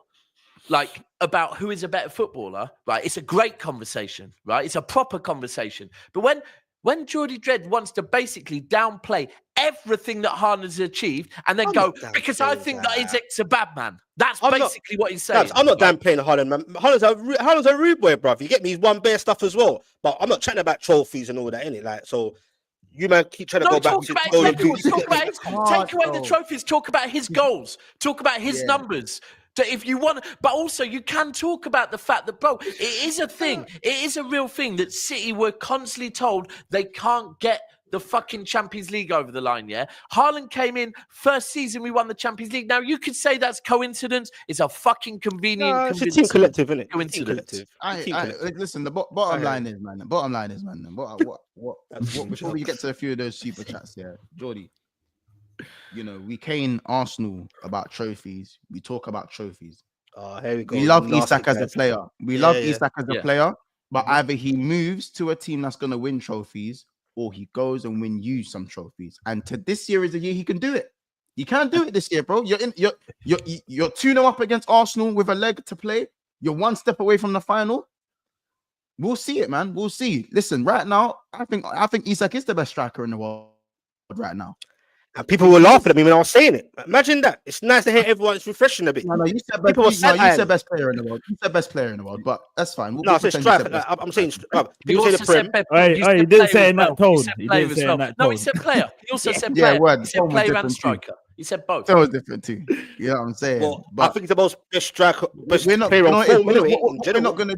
who is a better footballer, right? It's a great conversation, right? It's a proper conversation. But when Geordie Dredd wants to basically downplay everything that Haaland has achieved and then because I think that Isak's a bad man. That's basically what he's saying. I'm not downplaying Haaland, man. Haaland's a rude boy, bruv. You get me? He's won bare stuff as well. But I'm not chatting about trophies and all that, innit? Like, so you man keep trying to go back to take away the trophies, talk about his goals, talk about his numbers. So if you want, but also you can talk about the fact that, bro, it is a thing. It is a real thing that City were constantly told they can't get the fucking Champions League over the line, yeah? Haaland came in, first season we won the Champions League. Now, you could say that's coincidence. It's a fucking convenient it's a team collective, isn't it? Coincidence. Listen, the bottom line is, man. Before we get to a few of those super chats here, Geordie, you know, we cane Arsenal about trophies. We talk about trophies. Here we go. We love Isak as a player. Isak as a player, but either he moves to a team that's going to win trophies or he goes and win you some trophies. And this year is the year he can do it. You can't do it this year, bro. You're 2-0 up against Arsenal with a leg to play. You're 1 step away from the final. We'll see it, man. We'll see. Listen, right now, I think Isak is the best striker in the world right now. And people were laughing at me when I was saying it. Imagine that. It's nice to hear everyone. It's refreshing a bit. No, you said best player in the world. You said best player in the world, but that's fine. I'm saying people say the Prem. He didn't say in that tone. No, he said player. He also said player. He said player and striker. He said both. That was different too. You know what I'm saying? Well, I think it's the most best striker, best player on form. What we're not going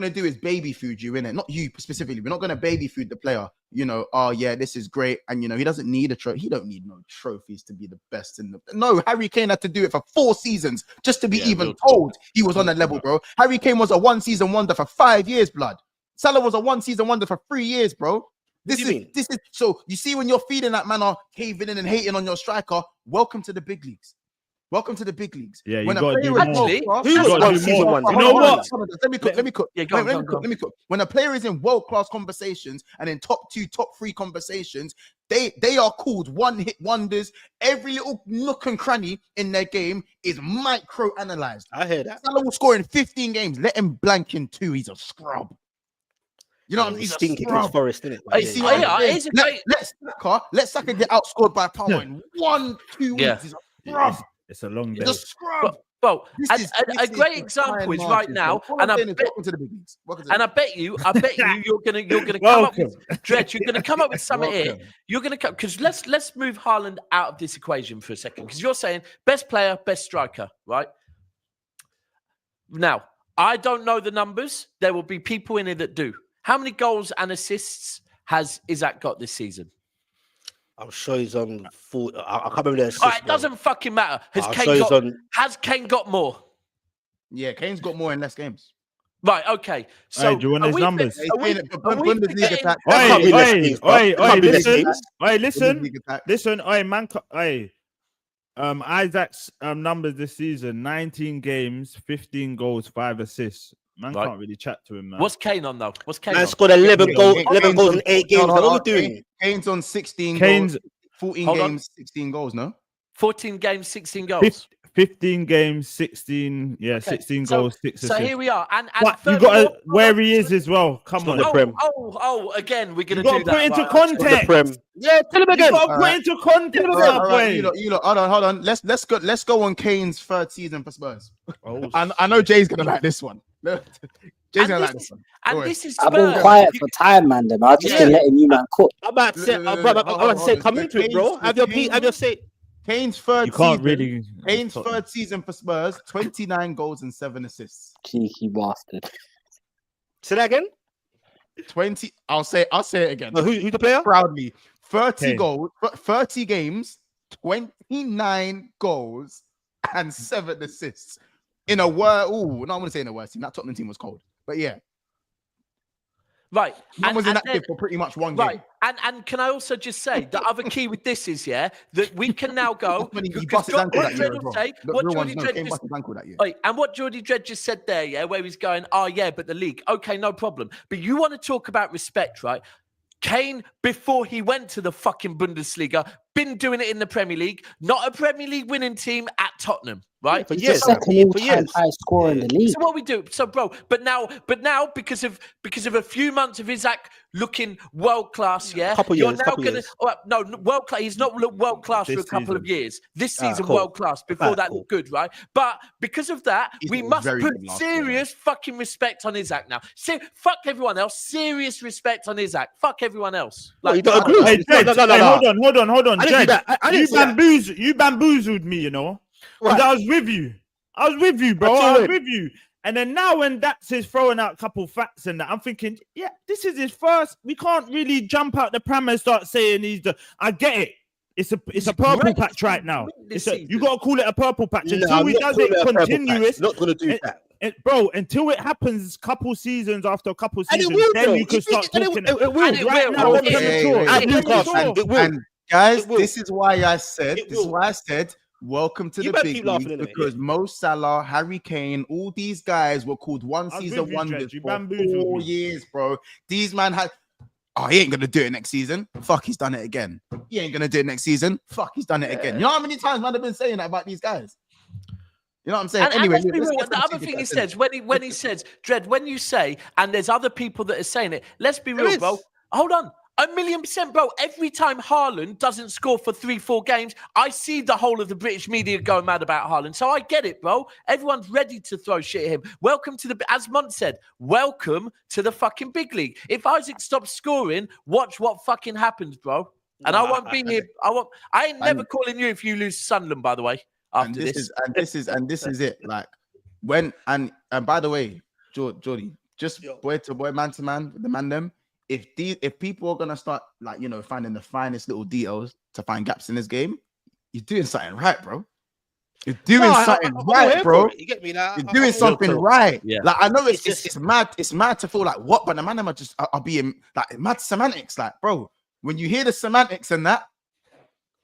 to do is baby food you, innit? Not you specifically. We're not going to baby food the player. You know, this is great, and you know he doesn't need a trophy. He don't need no trophies to be the best in the. No, Harry Kane had to do it for 4 seasons just to be even told he was on that level, bro. Harry Kane was a 1-season wonder for 5 years, blood. Salah was a one-season wonder for 3 years, bro. This do you is so you see when you're feeding that man are caving in and hating on your striker. Welcome to the big leagues. Welcome to the big leagues. Yeah, you when a gotta player do is more. world-class- Who was gotta one do season more. wonder? You know what? Let me cook. Yeah, go on. Let me cook. When a player is in world-class conversations and in top 2, top 3 conversations, they are called one-hit wonders. Every little nook and cranny in their game is micro-analyzed. I hear that. Salah will score in 15 games. Let him blank in 2. He's a scrub. You know what I mean? He's stinking a against scrub. Forest, isn't it? Hey, see what I'm saying? Let Saka get outscored by power in 1-2 weeks. He's a scrub. It's a long day. He's a scrub. Bro, This is a great example is right now, and I bet you, you're gonna come up with Dredge. You're gonna come up with something here. You're gonna come because let's move Haaland out of this equation for a second because you're saying best player, best striker, right? Now, I don't know the numbers. There will be people in here that do. How many goals and assists has Isak got this season? I'm sure he's on 4. I can't remember the assist. All right, it doesn't fucking matter. Has Kane got more? Yeah, Kane's got more in less games. Right, okay. So do you want his numbers? Listen, Isaac's numbers this season: 19 games, 15 goals, 5 assists. Man can't really chat to him, man. What's Kane on though? What's Kane? Man scored 11 goals in 8 games. What are we doing? Kane's on 16 goals, 14 games, 16 goals, no? 14 games, 16 goals. 15 games, 16, 16 goals, 6 assists. So here we are. And you got where he is as well. Come on. Again, we're going to do that. Put into context. Yeah, tell him again. You got to put into context. Hold on. Let's go on Kane's 3rd season for Spurs. I know Jay's going to like this one. Jay's going to like this one. And this is Spurs. I've been quiet for time, man. I've just been letting you man cook. I'm about to say, come into it, bro. Have your say. Kane's 3rd season for Spurs, 29 goals and 7 assists. Cheeky bastard. Say that again. 20. I'll say it again. Who's the player? Proudly. 30 goals, 30 games, 29 goals and 7 assists. In a word, I want to say in a worse team. That Tottenham team was cold. But yeah. Right. Man was inactive for pretty much one game. Right. And can I also just say the other key with this is that we can now go. What Geordie Dredd just said there, where he's going, but the league. Okay, no problem. But you want to talk about respect, right? Kane, before he went to the fucking Bundesliga, been doing it in the Premier League, not a Premier League winning team at Tottenham, right? For years. Second all-time high scorer in the league. So what we do, bro, but now, because of a few months of Isak looking world class, world class. He's not looked world class for a couple of years. This season, world class. Before that, looked good, right? But because of that, we must put serious fucking respect on Isak now. Fuck everyone else. Serious respect on Isak. Fuck everyone else. Like, you don't agree? Hold on. You bamboozled me, you know. Right. I was with you, bro. I was with you. And then now when Dax is throwing out a couple facts and that, I'm thinking, this is his first. We can't really jump out the pram and start saying I get it. It's a purple patch right now. You got to call it a purple patch. Until he does it continuous. Not going to do that. Bro, until it happens couple seasons after couple seasons, then you can start talking. It will. And guys, this is why I said, welcome to the big league, because Mo Salah, Harry Kane, all these guys were called one-season wonders for 4 years, bro. These man had... he ain't going to do it next season. Fuck, he's done it again. He ain't going to do it next season. Fuck, he's done it again. You know how many times man have been saying that about these guys? You know what I'm saying? Anyway, the other thing he says, when he says, Dredd, when you say, and there's other people that are saying it, let's be real, bro. Hold on. 1,000,000%, bro. Every time Haaland doesn't score for 3-4 games, I see the whole of the British media going mad about Haaland. So I get it, bro. Everyone's ready to throw shit at him. Welcome to as Mont said, welcome to the fucking big league. If Isaac stops scoring, watch what fucking happens, bro. And I won't be here. I ain't never calling you if you lose Sunderland, by the way. After this is it. Like when and by the way, Geordie, just boy to boy, man to man, the man them. If people are gonna start finding the finest little details to find gaps in this game, you're doing something right, bro. You're doing something right, bro. You get me? Like, You're doing something right. Yeah. Like I know it's mad. It's mad to feel like what, but the man are just are being like mad semantics. Like, bro, when you hear the semantics and that,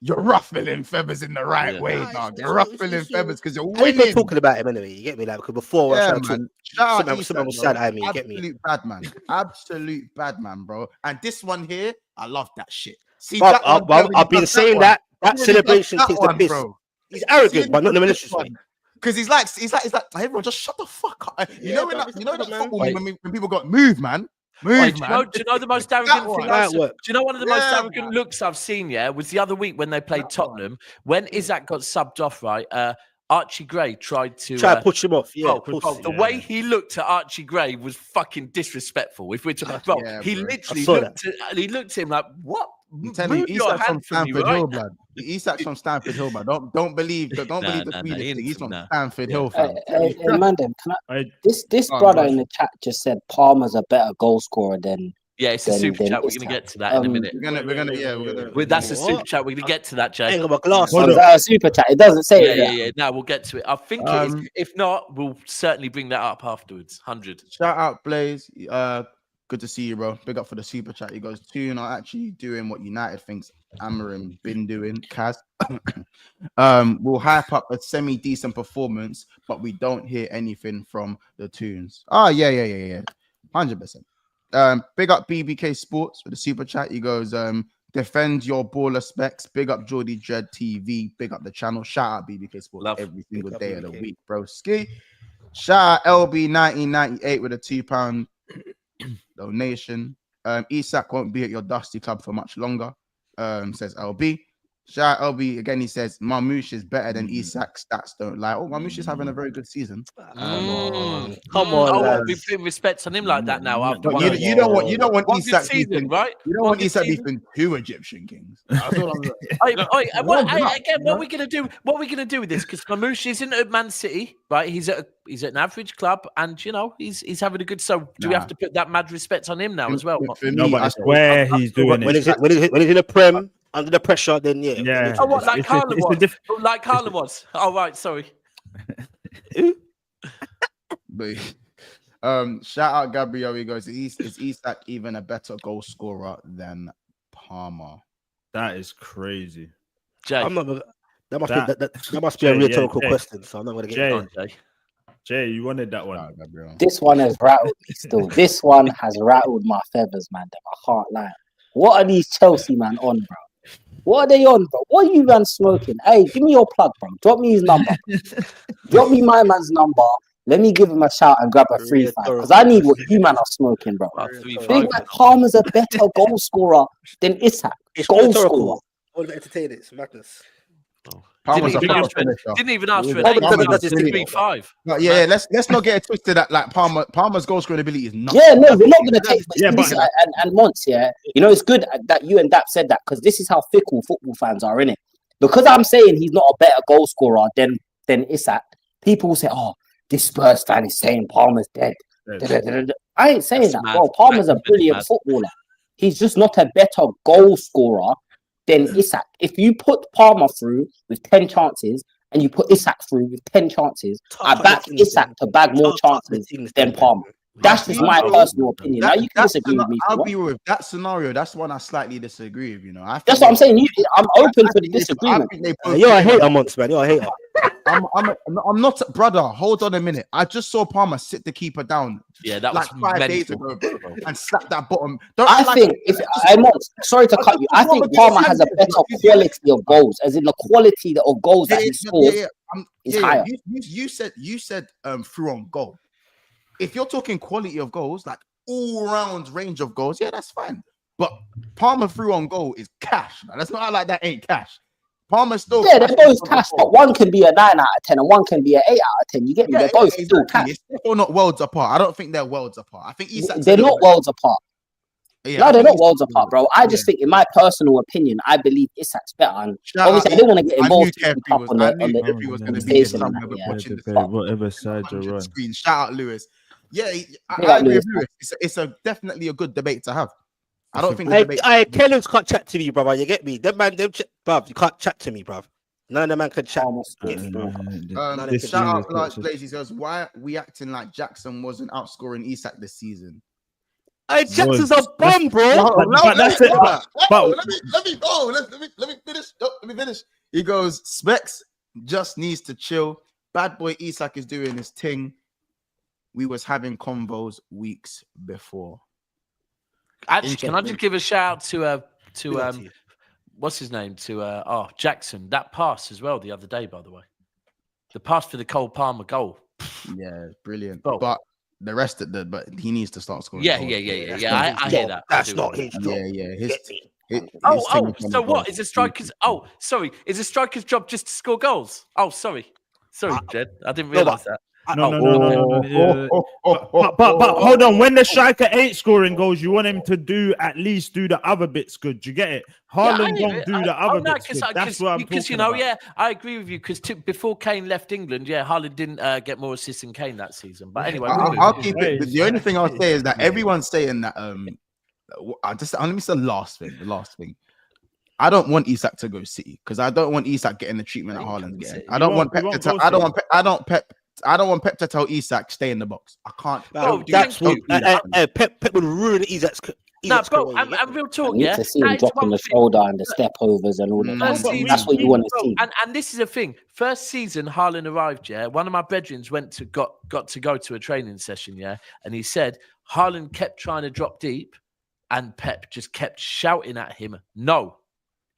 you're ruffling feathers in the right way, dog. You're ruffling feathers because you're winning. We're talking about him anyway. You get me? Like because before, man. someone was sad at me. You get me? Absolute bad man. Absolute bad man, bro. And this one here, I love that shit. See, But I've been saying that celebration takes the piss. Bro. He's arrogant, but not in the malicious way. Because he's like, everyone just shut the fuck up. You know that football when people got moved, man. Do you know the most arrogant thing? Do you know one of the most arrogant looks I've seen? Yeah, was the other week when they played Tottenham when Isak got subbed off. Right, Archie Gray tried to push him off. Yeah, the way he looked at Archie Gray was fucking disrespectful. If we're talking, he literally looked at him like, "What?" I'm telling you, Isak's from Stamford Hill, blood. Isak's from Stamford Hill, blood. Don't believe the Swedish. He's from Stamford Hill, fam. Mandem, this brother in the chat just said Palmer's a better goal scorer than. Yeah, it's a super chat. We're going to get to that in a minute. That's a super chat. We're going to get to that, Jay. A super chat. It doesn't say it. Yeah. No, we'll get to it. I think it is. If not, we'll certainly bring that up afterwards. 100. Shout out, Blaze. Good to see you, bro. Big up for the super chat. He goes, Tune are actually doing what United thinks Amarim been doing. Kaz. We'll hype up a semi-decent performance, but we don't hear anything from the Tunes. Oh, yeah. 100%. Big up BBK Sports for the super chat. He goes, defend your baller specs. Big up Geordie Dread TV. Big up the channel. Shout out BBK Sports every single day of the week, bro. Ski. Shout out LB 1998 with a £2 donation. Isak won't be at your dusty club for much longer, says LB. Shout out LB again. He says Marmoush is better than Isak. Stats don't lie. Oh, Marmoush is having a very good season. Come on, I won't be putting respect on him like that now. You don't want Isak season, right? You don't want Isak beefing 2 Egyptian kings. That's all I'm what are we gonna do? What are we gonna do with this? Because Marmoush isn't at Man City, right? He's at an average club, and he's having a good. So do we have to put that mad respect on him now as well? No, but it's where he's doing it. When he's in a prem. Under the pressure, then yeah. Oh, what, like Haaland was? Like Haaland was. Oh, right, sorry. Shout out Gabriel. He goes, is Isak even a better goal scorer than Palmer? That is crazy. Jay. That must be a rhetorical question, so I'm not going to get it on, Jay. Jay, you wanted that one. This one has rattled me still. This one has rattled my feathers, man. I can't lie. What are these Chelsea man on, bro? What are they on, bro? What are you man smoking? Hey, give me your plug, bro. Drop me his number. Drop me my man's number. Let me give him a shout and grab a 3-5 because I need what you man are smoking, bro. Big man Palmer's a better goal scorer than Isak. Goal scorer. All the entertainers, it's madness. Didn't even ask for an 3-5. Yeah, let's not get it twisted that like Palmer's goal scoring ability is not. Yeah, no, we're not gonna take. And once, it's good that you and Dap said that because this is how fickle football fans are, innit? Because I'm saying he's not a better goal scorer than Isak. People will say, "Oh, this Spurs fan is saying Palmer's dead." I ain't saying that, bro. Palmer's a brilliant footballer. He's just not a better goal scorer than Isak. If you put Palmer through with 10 chances and you put Isak through with 10 chances, I back Isak to bag more chances than Palmer. That's just my personal opinion. Now you can disagree with me. I'll be with that scenario. That's one I slightly disagree with. That's what I'm saying. I'm open for the disagreement. You're a hater, Monts, man. You're a hater. I'm not, brother. Hold on a minute. I just saw Palmer sit the keeper down. Yeah, that was like 5 days ago, bro, and slap that bottom. Sorry to cut you. I think Palmer has a better quality of goals, as in the quality of goals that he scores is higher. You said through on goal. If you're talking quality of goals, like all-round range of goals, yeah, that's fine. But Palmer through on goal is cash. That's not like that ain't cash. Palmer still they're both cash, but one can be a 9 out of 10 and one can be an 8 out of 10. You get me? They're both still cash. They're not worlds apart. I don't think they're worlds apart. I think they're not worlds apart. Yeah, no, they're not worlds apart, bro. I just think, in my personal opinion, I believe Isak's better. And obviously, I didn't want to get involved whatever side you're on. Shout out Lewis. Yeah, I agree with Lewis. It's definitely a good debate to have. I don't think the debate. Kellens can't chat to me, brother. You get me? Bruv, you can't chat to me, bruv. None of the man could chat. Shout out like Blazy says, why are we acting like Jackson wasn't outscoring Isak this season? Hey, Jackson's a bum, bro. Let me finish. He goes, Specs just needs to chill. Bad boy Isak is doing his thing. We was having convos weeks before. Actually, can I just give a shout out to what's his name? To Jackson. That pass as well the other day, by the way. The pass for the Cole Palmer goal. Yeah, brilliant. Oh. But the rest of but he needs to start scoring. Yeah. goals. I hear that. That's not his job. So what is a striker's? Oh, sorry, is a striker's job just to score goals? Oh, sorry, Jed, I didn't realize that. No. But hold on. When the striker ain't scoring goals, you want him to at least do the other bits good. Do you get it? Haaland don't do the other bits good. That's what I'm talking about. Yeah, I agree with you because before Kane left England, Haaland didn't get more assists than Kane that season. But anyway, I'll keep it. The only thing I'll say is that everyone's saying that. Let me say the last thing. I don't want Isak to go City because I don't want Isak getting the treatment that Haaland's getting. I don't want Pep to tell Isak stay in the box. I can't. That's what Pep would ruin Isak's. And real talk, I need to see him dropping the shoulder and the step overs and all that. That's what you want to see. And this is a thing. First season, Haaland arrived. One of my brethren got to go to a training session. And he said Haaland kept trying to drop deep, and Pep just kept shouting at him, "No,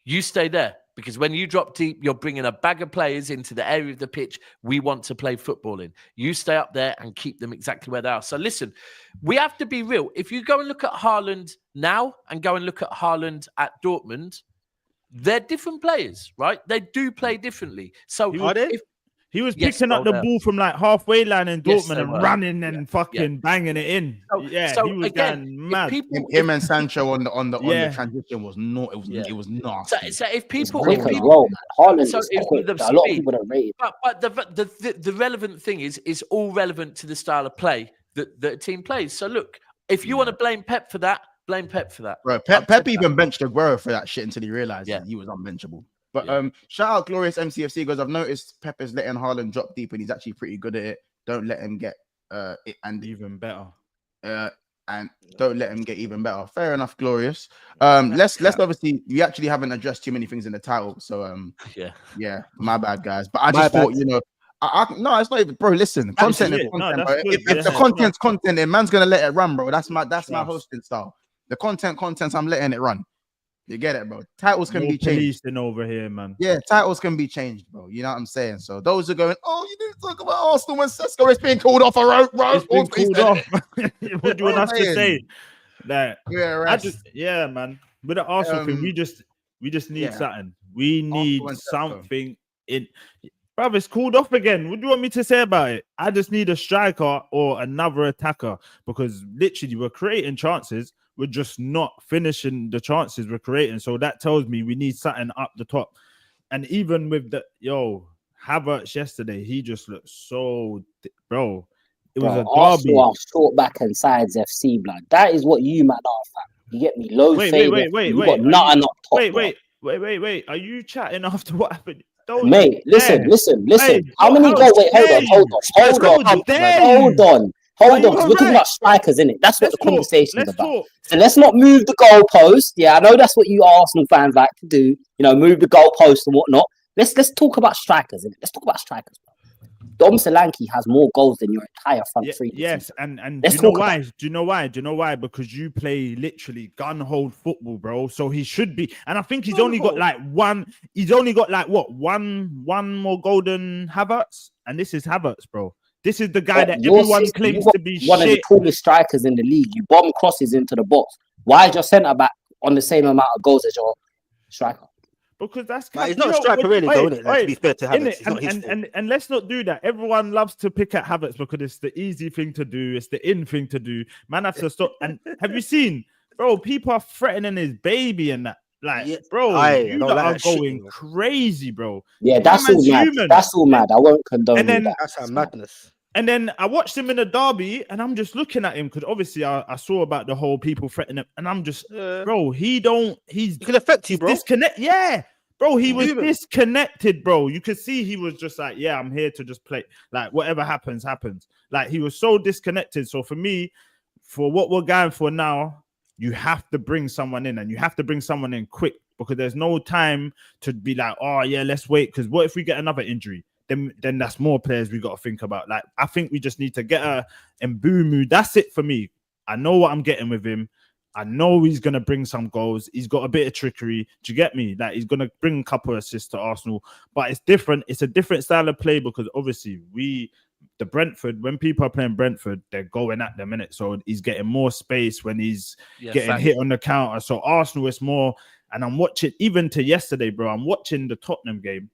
you stay there." Because when you drop deep, you're bringing a bag of players into the area of the pitch we want to play football in. You stay up there and keep them exactly where they are. So listen, we have to be real. If you go and look at Haaland now and go and look at Haaland at Dortmund, they're different players, right? They do play differently. So he was picking up the ball from like halfway line in Dortmund and running and fucking banging it in. So he was going mad. Him and Sancho on the transition was not. It was nasty. So if people, Haaland is quick. A lot of people don't rate it. But the relevant thing is all relevant to the style of play that the team plays. So look, if you want to blame Pep for that, blame Pep for that. Bro, Pep even benched Aguero for that shit until he realized he was unbenchable. But shout out Glorious MCFC because I've noticed Pep is letting Haaland drop deep and he's actually pretty good at it. Don't let him get it and even better. And don't let him get even better. Fair enough, Glorious. Let's obviously we actually haven't addressed too many things in the title. So my bad guys. But I just thought, no, it's not even, bro. Listen, content is content. Bro. If the content's content, then man's gonna let it run, bro. That's my hosting style. The contents, I'm letting it run. You get it, bro. Titles can be changed. Over here, man. Yeah, titles can be changed, bro. You know what I'm saying? So those are going, you didn't talk about Arsenal when Sesko is being called off a road. It's been called off. What do you want us to say? Like, man. With the Arsenal thing, we just need something. We need something in. Bruv, it's called off again. What do you want me to say about it? I just need a striker or another attacker because literally we're creating chances. We're just not finishing the chances we're creating. So that tells me we need something up the top. And even with Havertz yesterday, he just looked so, bro. It was a derby. Arsenal short back and sides FC, blood. That is what you man are, fam. You get me? Low fade. Wait. Got nothing up top. Wait. Are you chatting after what happened? Mate, listen. Hey, how many goals? Wait, hold on. Hold on, because we're talking about strikers, innit? That's what the conversation is about. So let's not move the goalpost. Yeah, I know that's what you Arsenal fans like to do. Move the goalpost and whatnot. Let's talk about strikers, innit? Let's talk about strikers. Dom Solanke has more goals than your entire front three. Yes, and do you know why? Do you know why? Because you play literally gun-hold football, bro. So he should be. And I think he's only got like one. He's only got like what? One more goal than Havertz, and this is Havertz, bro. This is the guy that everyone claims to be one of the tallest strikers in the league. You bomb crosses into the box. Why is your centre back on the same amount of goals as your striker? Because that's he's not a striker, really, though, isn't it? Like, to be fair to Havertz, and let's not do that. Everyone loves to pick at Havertz because it's the easy thing to do. It's the in thing to do. Man has to stop. And have you seen, bro? People are threatening his baby and that. Like, bro, you are going crazy, bro. Yeah, that's all mad. That's all mad. I won't condone that. That's madness. And then I watched him in a derby, and I'm just looking at him because obviously I saw about the whole people threatening him, and I'm just, bro, he can affect you, bro. Disconnect, Bro, he was disconnected, bro. You could see he was just like, yeah, I'm here to just play. Like, whatever happens, happens. Like, he was so disconnected. So for me, for what we're going for now, you have to bring someone in, and you have to bring someone in quick, because there's no time to be like, oh, yeah, let's wait. Because what if we get another injury? Then that's more players we got to think about. Like, I think we just need to get a Mbumu. That's it for me. I know what I'm getting with him. I know he's going to bring some goals. He's got a bit of trickery. Do you get me? Like, he's going to bring a couple of assists to Arsenal. But it's different. It's a different style of play, because obviously the Brentford, when people are playing Brentford, they're going at them, innit? So he's getting more space when he's getting hit on the counter. So Arsenal is more, and I'm watching, even to yesterday, bro, I'm watching the Tottenham game,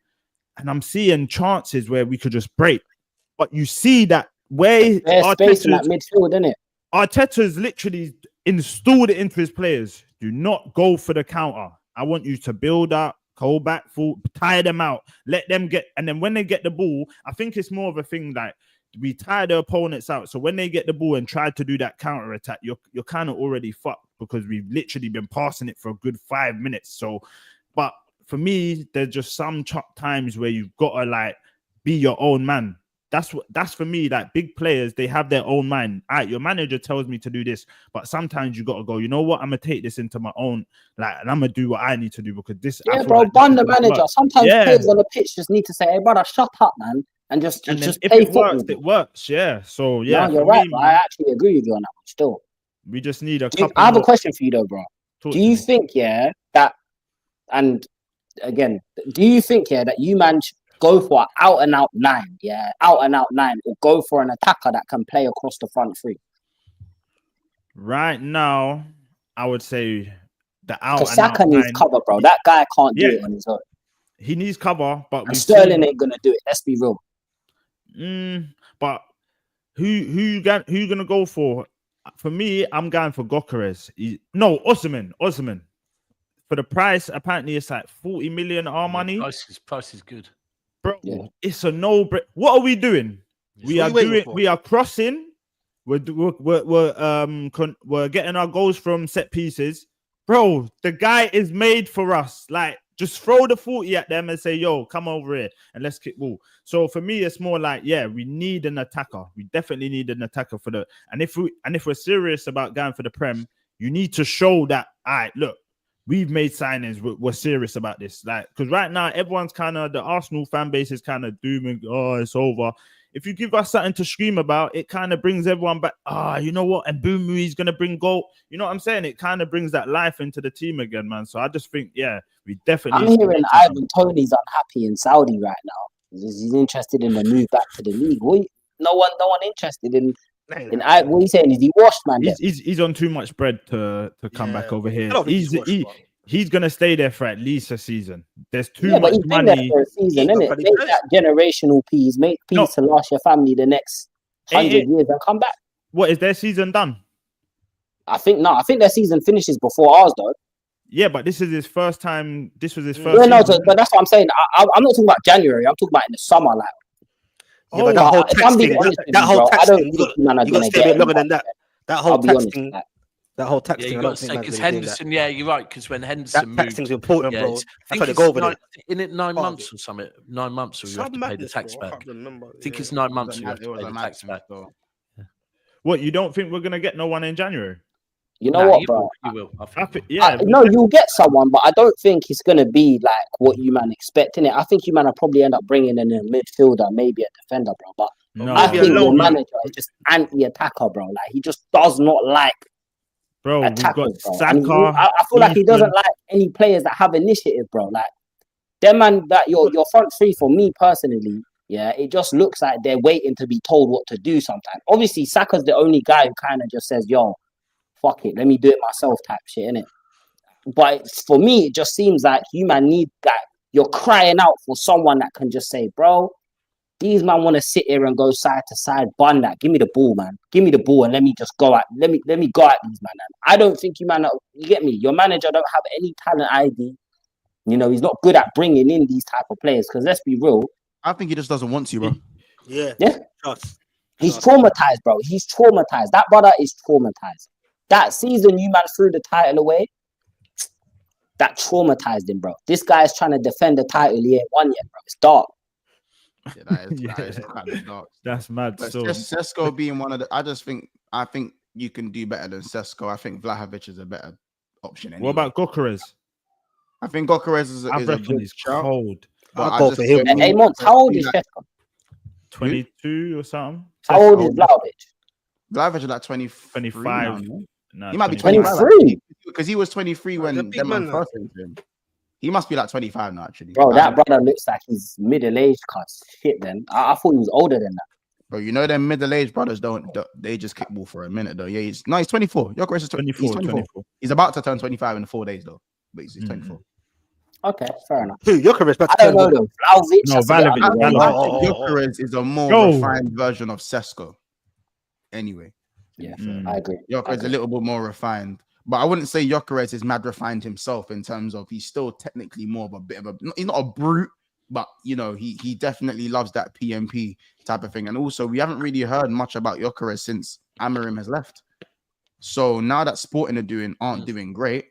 and I'm seeing chances where we could just break. But you see that way there's space in that midfield, isn't it? Arteta's literally installed it into his players. Do not go for the counter. I want you to build up, go back, full, tire them out, let them get, and then when they get the ball, I think it's more of a thing like we tire the opponents out. So when they get the ball and try to do that counter attack, you're kind of already fucked, because we've literally been passing it for a good 5 minutes. So, but for me, there's just some times where you've got to like be your own man. That's for me, like big players, they have their own mind. All right, your manager tells me to do this, but sometimes you got to go, you know what? I'm going to take this into my own, like, and I'm going to do what I need to do, because this. Yeah, bro, bun the manager. Sometimes players on the pitch just need to say, hey, brother, shut up, man. And just if play it works, it works. Yeah. So, yeah. No, you're right. I actually agree with you on that one still. We just need a couple. I have a question for you, though, bro. Do you think, that, and again, do you think, that you man go for an out-and-out 9, out-and-out 9, or go for an attacker that can play across the front three? Right now, I would say the out-and-out 9. Saka needs cover, bro. That guy can't do it on his own. He needs cover, but Sterling ain't gonna do it. Let's be real. But who gonna go for? For me, I'm going for Gyökeres. Osimhen. For the price, apparently it's like 40 million our money. Price is good. Bro, it's a no. What are we doing? We are crossing. We're getting our goals from set pieces, bro. The guy is made for us. Like, just throw the 40 at them and say, "Yo, come over here and let's kick ball." So for me, it's more like, we need an attacker. We definitely need an attacker for the. And if we're serious about going for the Prem, you need to show that. All right, look. We've made signings. We're serious about this. Like, because right now, everyone's kind of, the Arsenal fan base is kind of dooming. Oh, it's over. If you give us something to scream about, it kind of brings everyone back. You know what? And Boom, he's going to bring goal. You know what I'm saying? It kind of brings that life into the team again, man. So I just think, we definitely. I'm hearing Ivan Toney's unhappy in Saudi right now. He's interested in the move back to the league. No one interested in. What are you saying? Is he washed, man? He's on too much bread to come back over here. He's gonna stay there for at least a season. There's too much money. For a season, innit? Make that generational peace. Make peace to last your family the next 100 years and come back. What, is their season done? I think their season finishes before ours, though. Yeah, but this is his first time. This was his first. Yeah, but that's what I'm saying. I'm not talking about January. I'm talking about in the summer, like. Yeah, but that whole tax thing, you got to stay a bit longer than that. That whole tax thing. That whole tax thing. You got to say, because Henderson, you're right. Because when Henderson moved, tax thing's important, bro. I think it's in it 9 months or something. 9 months, or you have to pay the tax back. I think it's 9 months. You have to pay the tax back. What, you don't think we're gonna get no one in January? You know what, bro? You will. No, you'll get someone, but I don't think it's going to be like what you man expect, innit? I think you man will probably end up bringing in a midfielder, maybe a defender, bro. But I think your manager is just anti-attacker, bro. Like, he just does not like attackers, we've got Saka. I feel like he doesn't like any players that have initiative, bro. Like, them man, that your front three, for me personally, it just looks like they're waiting to be told what to do sometimes. Obviously, Saka's the only guy who kind of just says, yo, fuck it, let me do it myself type shit, innit? But for me, it just seems like you man need that. You're crying out for someone that can just say, bro, these man want to sit here and go side to side, bun that. Give me the ball, man. Give me the ball and let me just go at. Let me go at these man. I don't think you man. You get me? Your manager don't have any talent ID. You know, he's not good at bringing in these type of players. Because let's be real. I think he just doesn't want to, bro. Yeah. He's traumatized, bro. He's traumatized. That brother is traumatized. That season, you man threw the title away. that traumatized him, bro. This guy is trying to defend the title he ain't won yet, bro. It's dark. Yeah, that is kind of dark. That's mad. But Still, Sesko being one of the, I think you can do better than Sesko. I think Vlahovic is a better option. Anyway. what about Gokeres? I think Gokeres is I a reckon good he's shout. cold. I'll go for him. Hey, Mons, how old is Sesko? 22 or something. How old is Vlahovic? Vlahovic is like 25. No, He might be 23 because he was 23 when big man first came to him. He must be like 25 now, actually. Bro, that brother looks like he's middle-aged. Cause shit, then I thought he was older than that. Bro, you know them middle-aged brothers don't they just kick ball for a minute though. Yeah, he's 24. Your is 24, he's 24. He's about to turn 25 in 4 days though, but he's 24. Okay, fair enough. Who? Jokeres back I don't know though. Vlahovic. No, Vlahovic. Jokeres is a more refined version of Sesko. Anyway. Yeah, I agree. Jokeres is a little bit more refined. But I wouldn't say Jokeres is mad refined himself in terms of he's still technically more of a bit of a, he's not a brute, but you know, he definitely loves that PMP type of thing. And also we haven't really heard much about Jokeres since Amorim has left. So now that Sporting aren't doing great,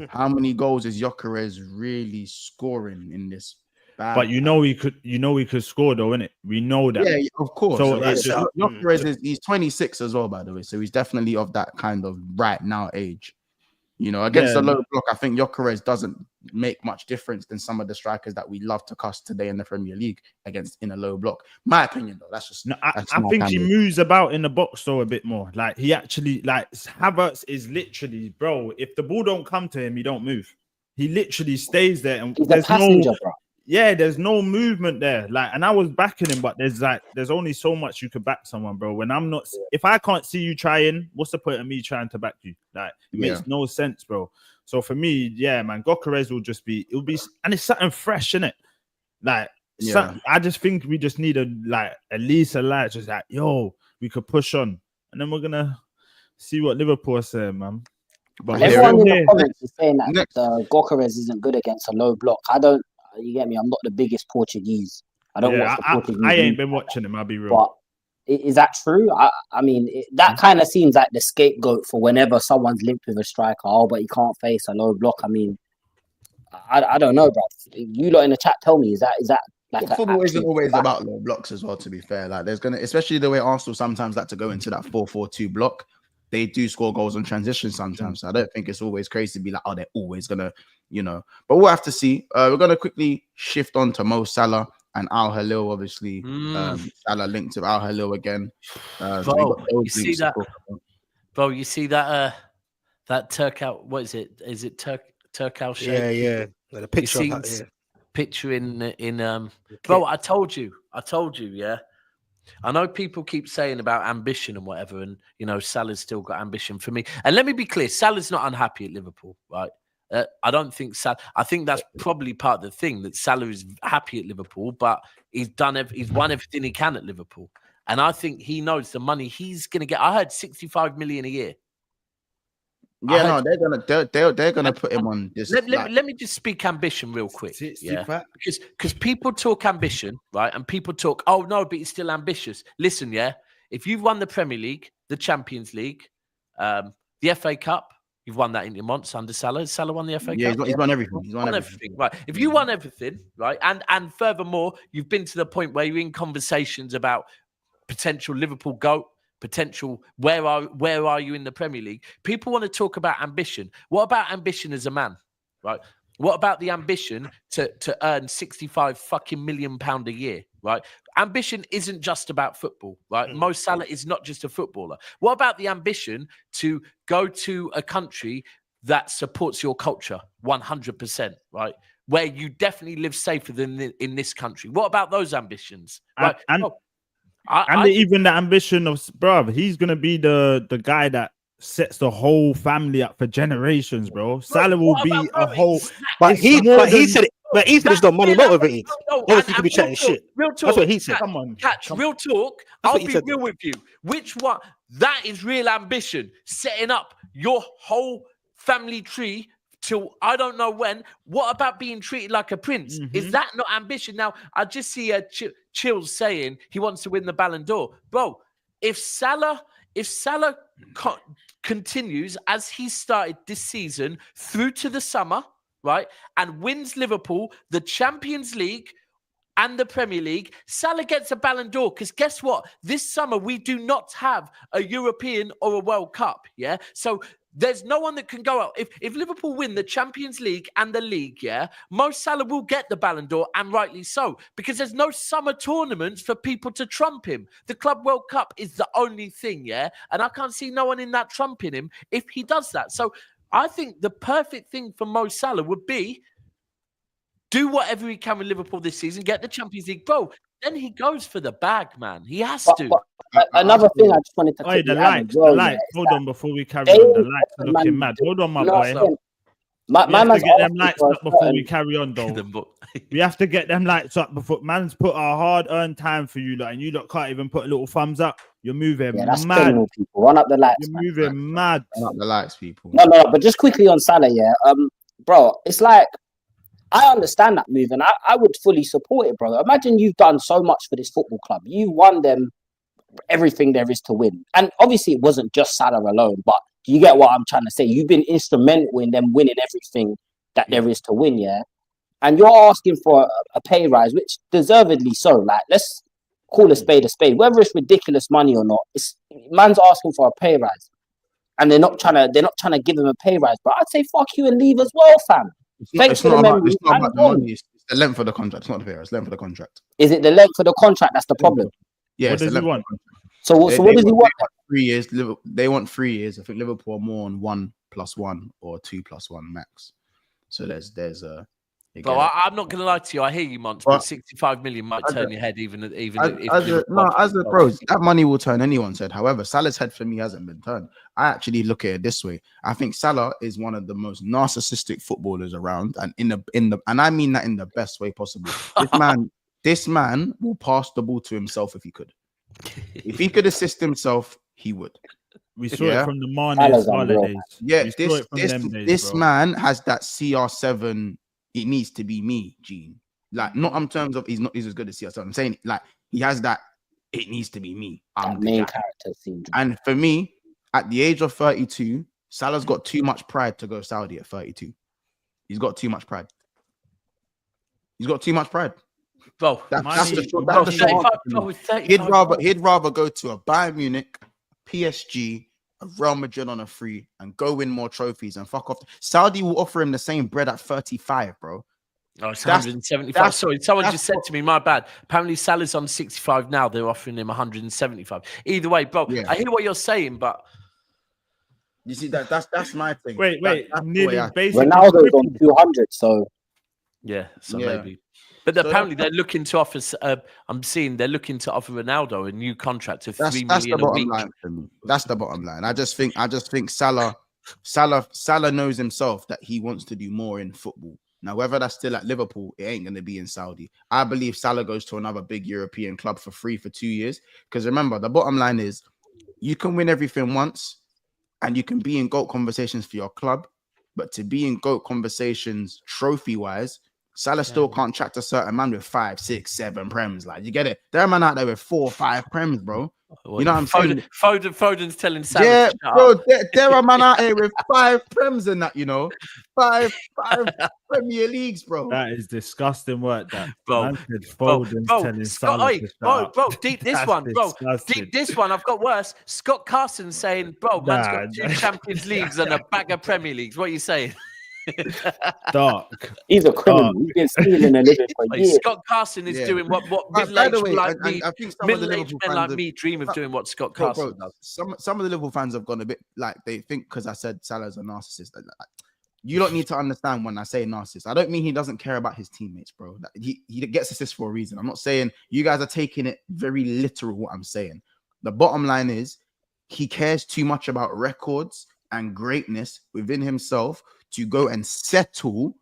how many goals is Jokeres really scoring in this? But he could score though, innit? We know that. Yeah, of course. So Jokeres he's 26 as well, by the way. So he's definitely of that kind of right now age. You know, against the low block, I think Jokeres doesn't make much difference than some of the strikers that we love to cuss today in the Premier League in a low block. My opinion, though, that's just. No, I think he moves about in the box though a bit more. Like he actually, like Havertz is literally, bro. If the ball don't come to him, he don't move. He literally stays there, and he's a passenger, bro. Yeah, there's no movement there. Like, and I was backing him, but there's only so much you could back someone, bro. When I'm not, if I can't see you trying, what's the point of me trying to back you? Like, it makes no sense, bro. So for me, yeah, man, Gokeres will just be, and it's something fresh, innit? Like, I just think we just need at least a light, just like, yo, we could push on, and then we're gonna see what Liverpool say, man. But everyone in the comments is saying that Gokeres isn't good against a low block. You get me? I'm not the biggest Portuguese. I don't watch the Portuguese. I ain't been watching him, I'll be real. But is that true? I mean, that kind of seems like the scapegoat for whenever someone's linked with a striker. Oh, but he can't face a low block. I mean, I don't know, bro. You lot in the chat tell me, is that like football isn't always about low blocks as well, to be fair. Like there's especially the way Arsenal sometimes like to go into that 4-4-2 block. They do score goals on transition sometimes. So I don't think it's always crazy to be like, oh, they're always gonna, you know. But we'll have to see. We're gonna quickly shift on to Mo Salah and Al Hilal, obviously. Salah linked to Al Hilal again. Bro, you see that? Bro, you see that? That Turkout. What is it? Is it Turkout shape? Yeah. Like a picture. Picture in. Bro, I told you. Yeah. I know people keep saying about ambition and whatever, and you know Salah's still got ambition for me. And let me be clear, Salah's not unhappy at Liverpool, right? I don't think Salah. I think that's probably part of the thing that Salah is happy at Liverpool, but he's won everything he can at Liverpool, and I think he knows the money he's going to get. I heard 65 million a year. Yeah, they're gonna put him on this. Let me just speak ambition real quick, yeah, because people talk ambition, right, and people talk, oh no, but he's still ambitious. Listen, yeah, if you've won the Premier League, the Champions League, the FA Cup, you've won that in your months under Salah. Has Salah won the FA Cup? He's won everything. He's won everything. Right. If you won everything, right, and furthermore, you've been to the point where you're in conversations about potential Liverpool GOAT. Potential, where are you in the Premier League? People want to talk about ambition. What about ambition as a man, right? What about the ambition to earn 65 fucking million pound a year, right? Ambition isn't just about football, right? Mo Salah is not just a footballer. What about the ambition to go to a country that supports your culture 100%, right? Where you definitely live safer than in this country. What about those ambitions, right? Even the ambition of bruv, he's gonna be the guy that sets the whole family up for generations, bro. Salah will be a whole. But he said it's not money motivated. Obviously, he could be chatting shit. Real talk. That's what he said. Come on, real talk. I'll be real with you. Which one? That is real ambition. Setting up your whole family tree till I don't know when. What about being treated like a prince? Is that not ambition? Now, I just see Chills saying he wants to win the Ballon d'Or. Bro, if Salah continues as he started this season through to the summer, right, and wins Liverpool the Champions League and the Premier League, Salah gets a Ballon d'Or. Because guess what? This summer, we do not have a European or a World Cup, yeah? So there's no one that can go out. If Liverpool win the Champions League and the league, yeah, Mo Salah will get the Ballon d'Or, and rightly so, because there's no summer tournaments for people to trump him. The Club World Cup is the only thing, yeah? And I can't see no one in that trumping him if he does that. So I think the perfect thing for Mo Salah would be do whatever he can with Liverpool this season, get the Champions League. Bro, then he goes for the bag, man. He has to. But another thing I just wanted to quickly add as well, hold on before we carry on. The lights are looking mad. Hold on, my boy. We have to get them lights up before we carry on, though. We have to get them lights up before man's put our hard-earned time for you, and you lot can't even put a little thumbs up. You're moving that's mad. criminal, people. Run up the lights. You're moving mad. Run up the lights, people. No, but just quickly on Salah, yeah. Bro, it's like I understand that move, and I would fully support it, brother. Imagine you've done so much for this football club. You won them everything there is to win. And obviously it wasn't just Salah alone, but do you get what I'm trying to say? You've been instrumental in them winning everything that there is to win, yeah? And you're asking for a pay rise, which deservedly so. Like, let's call a spade a spade. Whether it's ridiculous money or not, man's asking for a pay rise. And they're not trying to give him a pay rise. But I'd say fuck you and leave as well, fam. It's not about the money. It's the length of the contract. It's not the pay rise. It's the length of the contract. Is it the length of the contract that's the problem? Yeah, what does he want? So what does he want? 3 years. They want 3 years. I think Liverpool are more on 1+1 or 2+1 max. So there's a. But I'm not going to lie to you. I hear you, Monts, but 65 million might turn your head even if as the pros, that money will turn anyone's head. However, Salah's head for me hasn't been turned. I actually look at it this way. I think Salah is one of the most narcissistic footballers around, and and I mean that in the best way possible. This man will pass the ball to himself if he could. If he could assist himself, he would. We saw it from the Mane days. Yeah, this man has that CR7. It needs to be me, Gene. Like, not in terms of he's as good as CR7. I'm saying, like, he has that. It needs to be me. I'm the main character syndrome. And for me, at the age of 32, Salah's got too much pride to go Saudi at 32. He's got too much pride. Bro, that's the short. He'd rather go to a Bayern Munich, PSG, a Real Madrid on a free, and go win more trophies and fuck off. Saudi will offer him the same bread at 35, bro. Oh, it's 175. Sorry, someone just said to me, my bad. Apparently Salah's on 65 now. They're offering him 175. Either way, bro, I hear what you're saying, but you see that's my thing. Wait, Ronaldo's on 200, so maybe. But apparently they're looking to offer. I'm seeing they're looking to offer Ronaldo a new contract of $3 million a week. That's the bottom line. I just think Salah knows himself that he wants to do more in football. Now, whether that's still at Liverpool, it ain't going to be in Saudi. I believe Salah goes to another big European club for free for 2 years. Because remember, the bottom line is you can win everything once and you can be in GOAT conversations for your club. But to be in GOAT conversations trophy-wise, Salah still can't track a certain man with 5, 6, 7 prems. Like, you get it? There are man out there with 4 or 5 prems, bro. You know what I'm saying? Foden's telling Salah. Yeah, bro. There are man out here with 5 prems and that, you know, 5 Premier Leagues, bro. That is disgusting work, that. Bro, Foden's telling Salah. bro, deep this one, bro. Deep this one. I've got worse. Scott Carson saying, bro, man's got 2 Champions Leagues and a bag of Premier Leagues. What are you saying? Dark. He's a criminal. He's been stealing a living for years. Scott Carson is doing what middle-aged men like me dream of doing what Scott Carson does. Some of the Liverpool fans have gone a bit like they think because I said Salah's a narcissist. You don't need to understand when I say narcissist. I don't mean he doesn't care about his teammates, bro. He gets assists for a reason. I'm not saying you guys are taking it very literal what I'm saying. The bottom line is he cares too much about records and greatness within himself to go and settle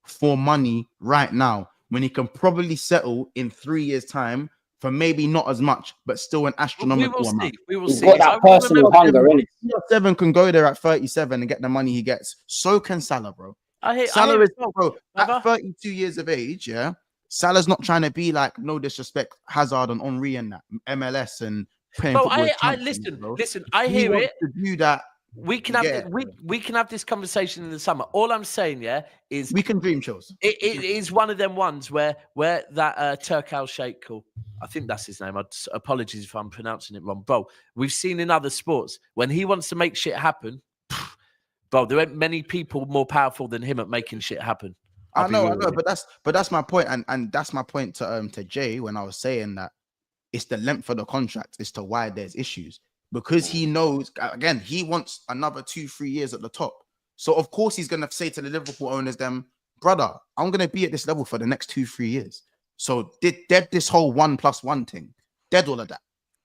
for money right now when he can probably settle in 3 years' time for maybe not as much, but still an astronomical amount. We will He's see. got that personal hunger, innit? 7 can go there at 37 and get the money he gets. So can Salah, bro. Salah is, bro, at 32 years of age, yeah. Salah's not trying to be like, no disrespect, Hazard and Henry and that MLS and playing football. Listen. I hear it. To do that we can have we can have this conversation in the summer. All I'm saying, is we can dream, Chills. It is one of them ones where that Turk Al Sheikh, I think that's his name. Apologies if I'm pronouncing it wrong, bro. We've seen in other sports when he wants to make shit happen, bro. There ain't many people more powerful than him at making shit happen. I know, but that's my point, and that's my point to Jay when I was saying that it's the length of the contract as to why there's issues, because he knows, again, he wants another 2-3 years at the top. So of course he's gonna say to the Liverpool owners, them, brother, I'm gonna be at this level for the next 2-3 years. So dead this whole 1+1 thing, dead all of that.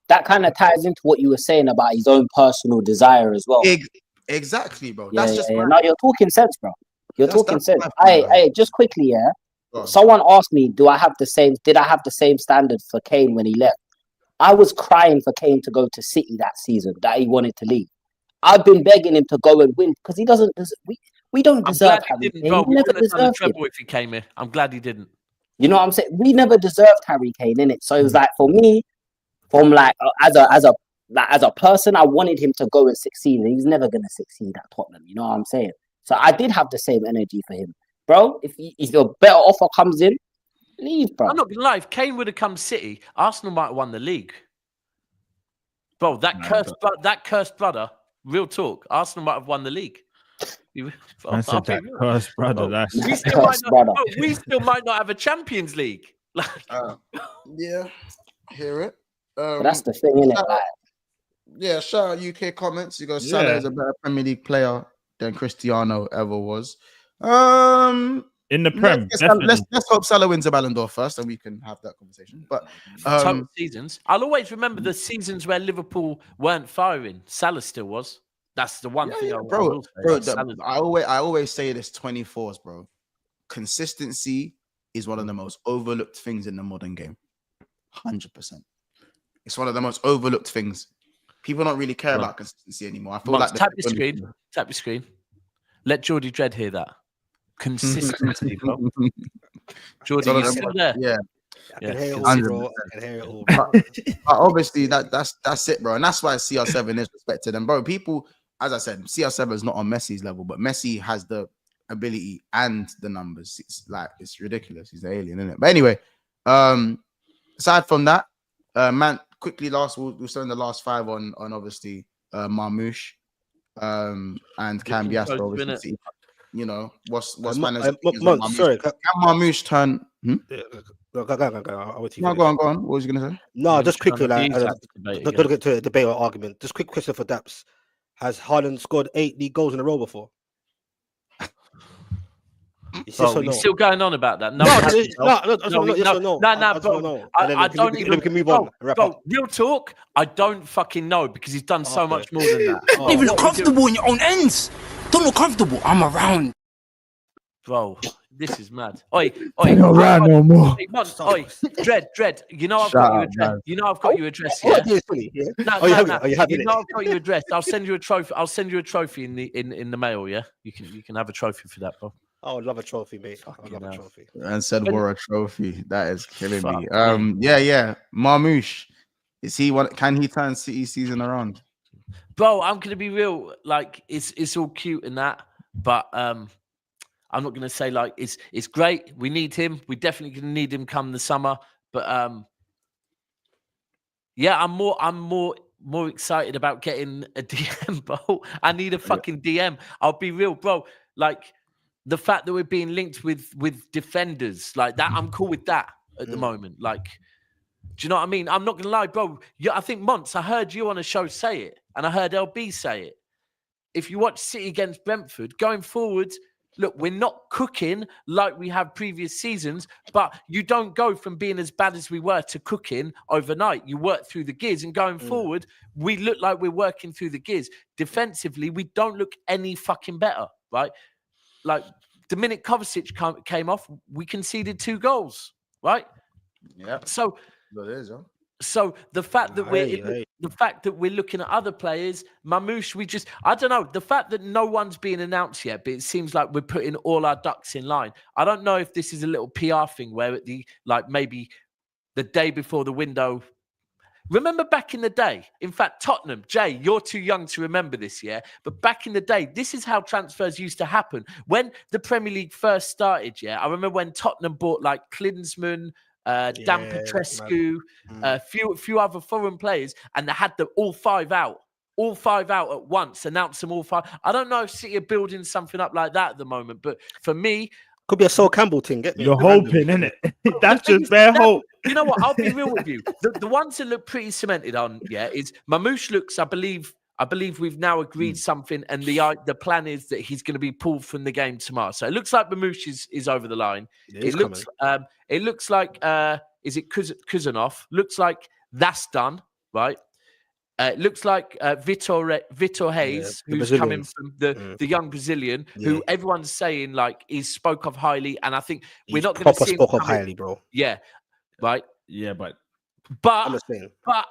That kind of ties into what you were saying about his own personal desire as well. Exactly, bro. Yeah, That's just no, you're talking sense, bro. You're talking sense. Hey, just quickly, someone asked me, did I have the same standard for Kane when he left? I was crying for Kane to go to City that season, that he wanted to leave. I've been begging him to go and win because he doesn't. We don't deserve Harry Kane. Bro, we never deserved him. If he came here, I'm glad he didn't. You know what I'm saying? We never deserved Harry Kane, innit? So it was like, for me, from like as a person, I wanted him to go and succeed, and he's never gonna succeed at Tottenham. You know what I'm saying? So I did have the same energy for him, bro. If your better offer comes in, leave, bro. I'm not gonna lie. If Kane would have come City, Arsenal might have won the league, bro. That cursed brother. Real talk. Arsenal might have won the league. I said that cursed brother. We still might not have a Champions League. Yeah, hear it. But that's the thing, innit? Yeah, shout out UK comments. You go, Salah is a better Premier League player than Cristiano ever was. In the Prem, let's hope Salah wins a Ballon d'Or first, and we can have that conversation. But total seasons, I'll always remember the seasons where Liverpool weren't firing. Salah still was. That's the one thing, bro. I always say this: 24s, bro. Consistency is one of the most overlooked things in the modern game. 100%. It's one of the most overlooked things. People don't really care about consistency anymore. I feel like tap your screen. Let Geordie Dread hear that. Consistency, bro. Geordie, you still there? Yeah. I can hear it all, bro. I can hear it all, bro. Obviously, that's it, bro. And that's why CR7 is respected. And bro, people, as I said, CR7 is not on Messi's level, but Messi has the ability and the numbers. It's ridiculous. He's an alien, isn't it? But anyway, aside from that, man, quickly we'll spend the last 5 on obviously Marmoush and Cambiaso, obviously. You know, what's sorry, can Marmoush turn? Go on. What was you gonna say? No, just quickly, don't get to a debate or argument. Just quick question for Daps: has Haaland scored 8 league goals in a row before? You're still going on about that? No. I don't even. We can move on. Bro, real talk. I don't fucking know because he's done so much more than that. Don't even look comfortable in your own ends. Don't look comfortable. I'm around. Bro, this is mad. Ain't around no more. Dread. You know I've got you addressed. You know I've got you addressed. Yeah. No. You know I've got you addressed. I'll send you a trophy. I'll send you a trophy in the mail. Yeah. You can have a trophy for that, bro. Oh, I love a trophy, mate. I love a trophy. And said we're a trophy. That is killing me. Yeah. Marmoush, can he turn City season around? Bro, I'm gonna be real. Like it's all cute and that, but I'm not gonna say like it's great. We need him. We definitely gonna need him come the summer. But yeah, I'm more excited about getting a DM, bro. I need a fucking DM. I'll be real, bro. Like the fact that we're being linked with defenders like that, I'm cool with that at the moment. Like, do you know what I mean? I'm not gonna lie, bro. I think Monts, I heard you on a show say it, and I heard LB say it. If you watch City against Brentford, going forward, look, we're not cooking like we have previous seasons, but you don't go from being as bad as we were to cooking overnight. You work through the gears, and going forward, we look like we're working through the gears. Defensively, we don't look any fucking better, right? Like the minute Kovacic came off, we conceded 2 goals, right? Yeah. So the fact that we're looking at other players, Marmoush, I don't know. The fact that no one's being announced yet, but it seems like we're putting all our ducks in line. I don't know if this is a little PR thing where maybe the day before the window, Remember back in the day, in fact, Tottenham, Jay, you're too young to remember this, yeah? But back in the day, this is how transfers used to happen. When the Premier League first started, yeah, I remember when Tottenham bought like Klinsmann, Dan Petrescu, a few other foreign players, and they had them all five out at once, announced them all five. I don't know if City are building something up like that at the moment, but for me, could be a Sol Campbell thing. Get me? You're hoping, innit? That's just their hope. You know what? I'll be real with you. The ones that look pretty cemented on, yeah, is Marmoush looks. I believe we've now agreed something, and the plan is that he's going to be pulled from the game tomorrow. So it looks like Marmoush is over the line. It looks like is it Kuzanov? Looks like that's done, right? It looks like Vitor Hayes, who's coming from the young Brazilian, who everyone's saying like is spoke of highly, and I think we're not going to see him spoke of highly, bro. Yeah, right. Yeah, but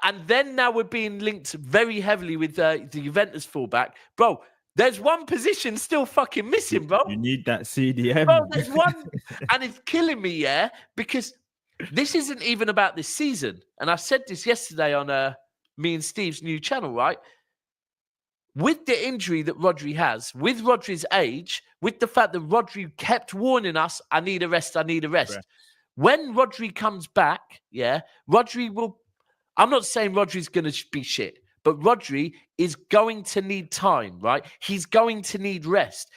and then now we're being linked very heavily with the Juventus fullback, bro. There's one position still fucking missing, bro. You need that CDM. Bro, there's one, and it's killing me, yeah, because this isn't even about this season. And I said this yesterday on me and Steve's new channel, right? With the injury that Rodri has, with Rodri's age, with the fact that Rodri kept warning us, I need a rest. Right. When Rodri comes back, yeah, Rodri will... I'm not saying Rodri's going to be shit, but Rodri is going to need time, right? He's going to need rest.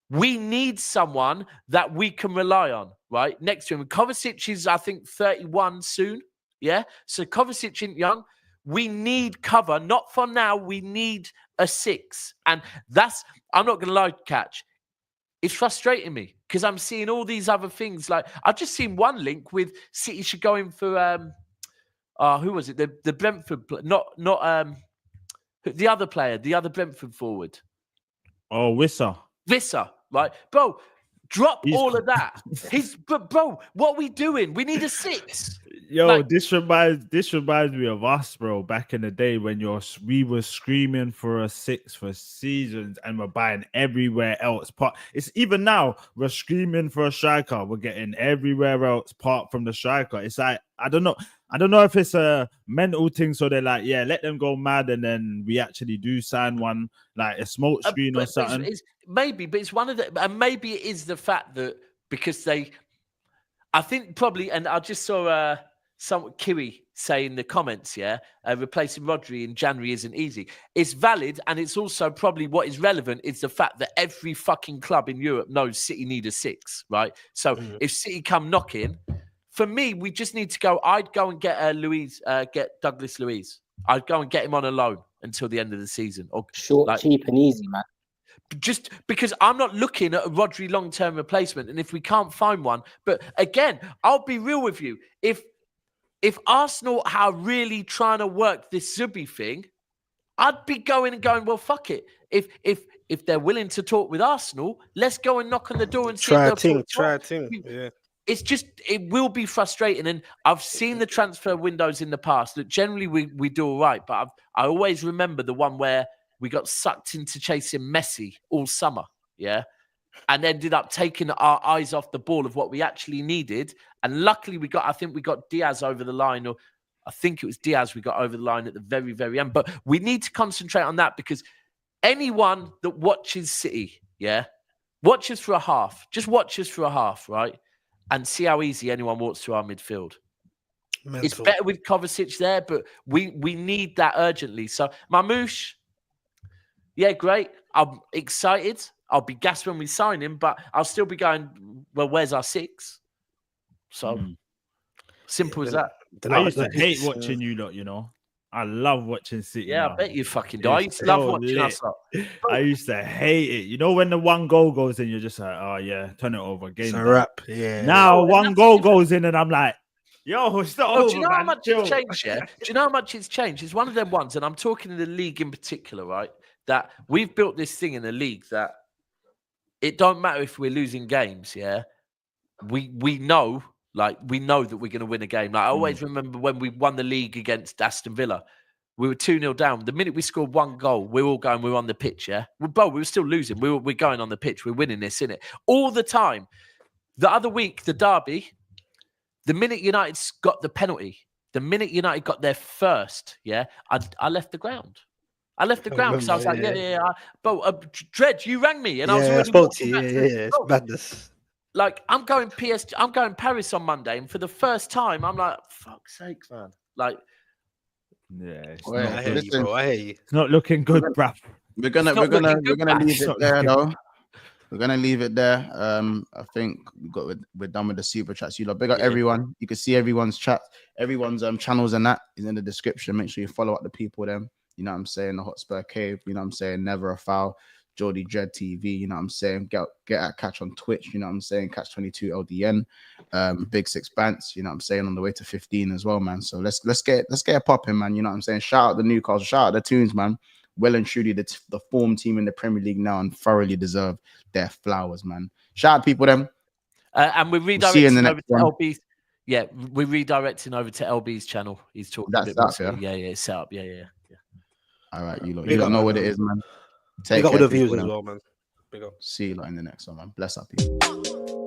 We need someone that we can rely on, right? Next to him. Kovacic is, I think, 31 soon, yeah? So Kovacic isn't young. We need cover, not for now. We need a 6. And that's, I'm not going to lie, Catch. It's frustrating me because I'm seeing all these other things. Like, I've just seen one link with City should go in for, who was it? The Brentford, not the other player, the other Brentford forward. Oh, Wissa, right? Bro, drop all of that. Bro, what are we doing? We need a 6. Yo, like, this reminds me of us, bro. Back in the day when we were screaming for a 6 for seasons, and we're buying everywhere else. It's even now we're screaming for a striker. We're getting everywhere else apart from the striker. It's like I don't know if it's a mental thing. So they're like, yeah, let them go mad, and then we actually do sign one like a smoke screen or something. Maybe, but it's one of the, and maybe it is the fact that because I think probably, and I just saw some Kiwi say in the comments, replacing Rodri in January isn't easy. It's valid, and it's also probably what is relevant is the fact that every fucking club in Europe knows City need a 6, right? So if City come knocking, for me, we just need to go. I'd go and get get Douglas Luiz. I'd go and get him on a loan until the end of the season. Or short, cheap, and easy, man. Just because I'm not looking at a Rodri long-term replacement, and if we can't find one, but again, I'll be real with you. If Arsenal are really trying to work this Zubi thing, I'd be going, well, fuck it. If they're willing to talk with Arsenal, let's go and knock on the door and see. Try a thing. Yeah. It's just, it will be frustrating. And I've seen the transfer windows in the past that generally we do all right. But I always remember the one where we got sucked into chasing Messi all summer. Yeah. And ended up taking our eyes off the ball of what we actually needed. And luckily I think we got Diaz over the line, or I think it was Diaz we got over the line at the very, very end. But we need to concentrate on that because anyone that watches City, watch us for a half. Just watch us for a half, right? And see how easy anyone walks through our midfield. Mental. It's better with Kovacic there, but we need that urgently. So Marmoush, yeah, great. I'm excited. I'll be gassed when we sign him, but I'll still be going, well, where's our 6? So simple as that. I used to hate watching you lot, you know. I love watching City. Yeah, I bet you fucking do. I used to love watching us. I used to hate it. You know, when the one goal goes in, you're just like, oh, yeah, turn it over. Game it's a wrap. Yeah. Now one goal goes in, and I'm like, yo, it's not over. Do you know how much it's changed, yeah? Do you know how much it's changed? It's one of them ones, and I'm talking in the league in particular, right? That we've built this thing in the league that it don't matter if we're losing games, yeah? We know... Like, we know that we're going to win a game. Like, I always remember when we won the league against Aston Villa, we were 2-0 down. The minute we scored one goal, we're all going, we're on the pitch, yeah? We were still losing. We're going on the pitch. We're winning this, innit? All the time. The other week, the derby, the minute United got the penalty, The minute United got there first, yeah, I left the ground. I left the ground because I was like, but Dredge, you rang me, and I was already. I spoke to you. It's madness. Like I'm going Paris on Monday, and for the first time, I'm like, fuck's sake, man. Like, yeah, I hear you, bro. I hear you. It's not looking good, bruv. We're gonna leave it there, though. We're gonna leave it there. I think we're done with the super chats. You lot, big up everyone. You can see everyone's chat, everyone's channels, and that is in the description. Make sure you follow up the people. Them, you know what I'm saying. The Hotspur Cave. You know what I'm saying. Never a Foul. Geordie Dread TV. You know what I'm saying. Get at Catch on Twitch. You know what I'm saying. Catch 22 LDN. Big Six Bants. You know what I'm saying. On the way to 15 as well, man. So let's get it popping, man. You know what I'm saying. Shout out the Newcastle. Shout out the Toons, man. Well and truly the form team in the Premier League now and thoroughly deserve their flowers, man. Shout out people them. And we're redirecting over to LB's. Yeah, we're redirecting over to LB's channel. He's talking a bit more. Yeah, it's set up. Yeah. All right, you don't know what it is, man. Take care all the views as well, man. See you in the next one, man. Bless up, people.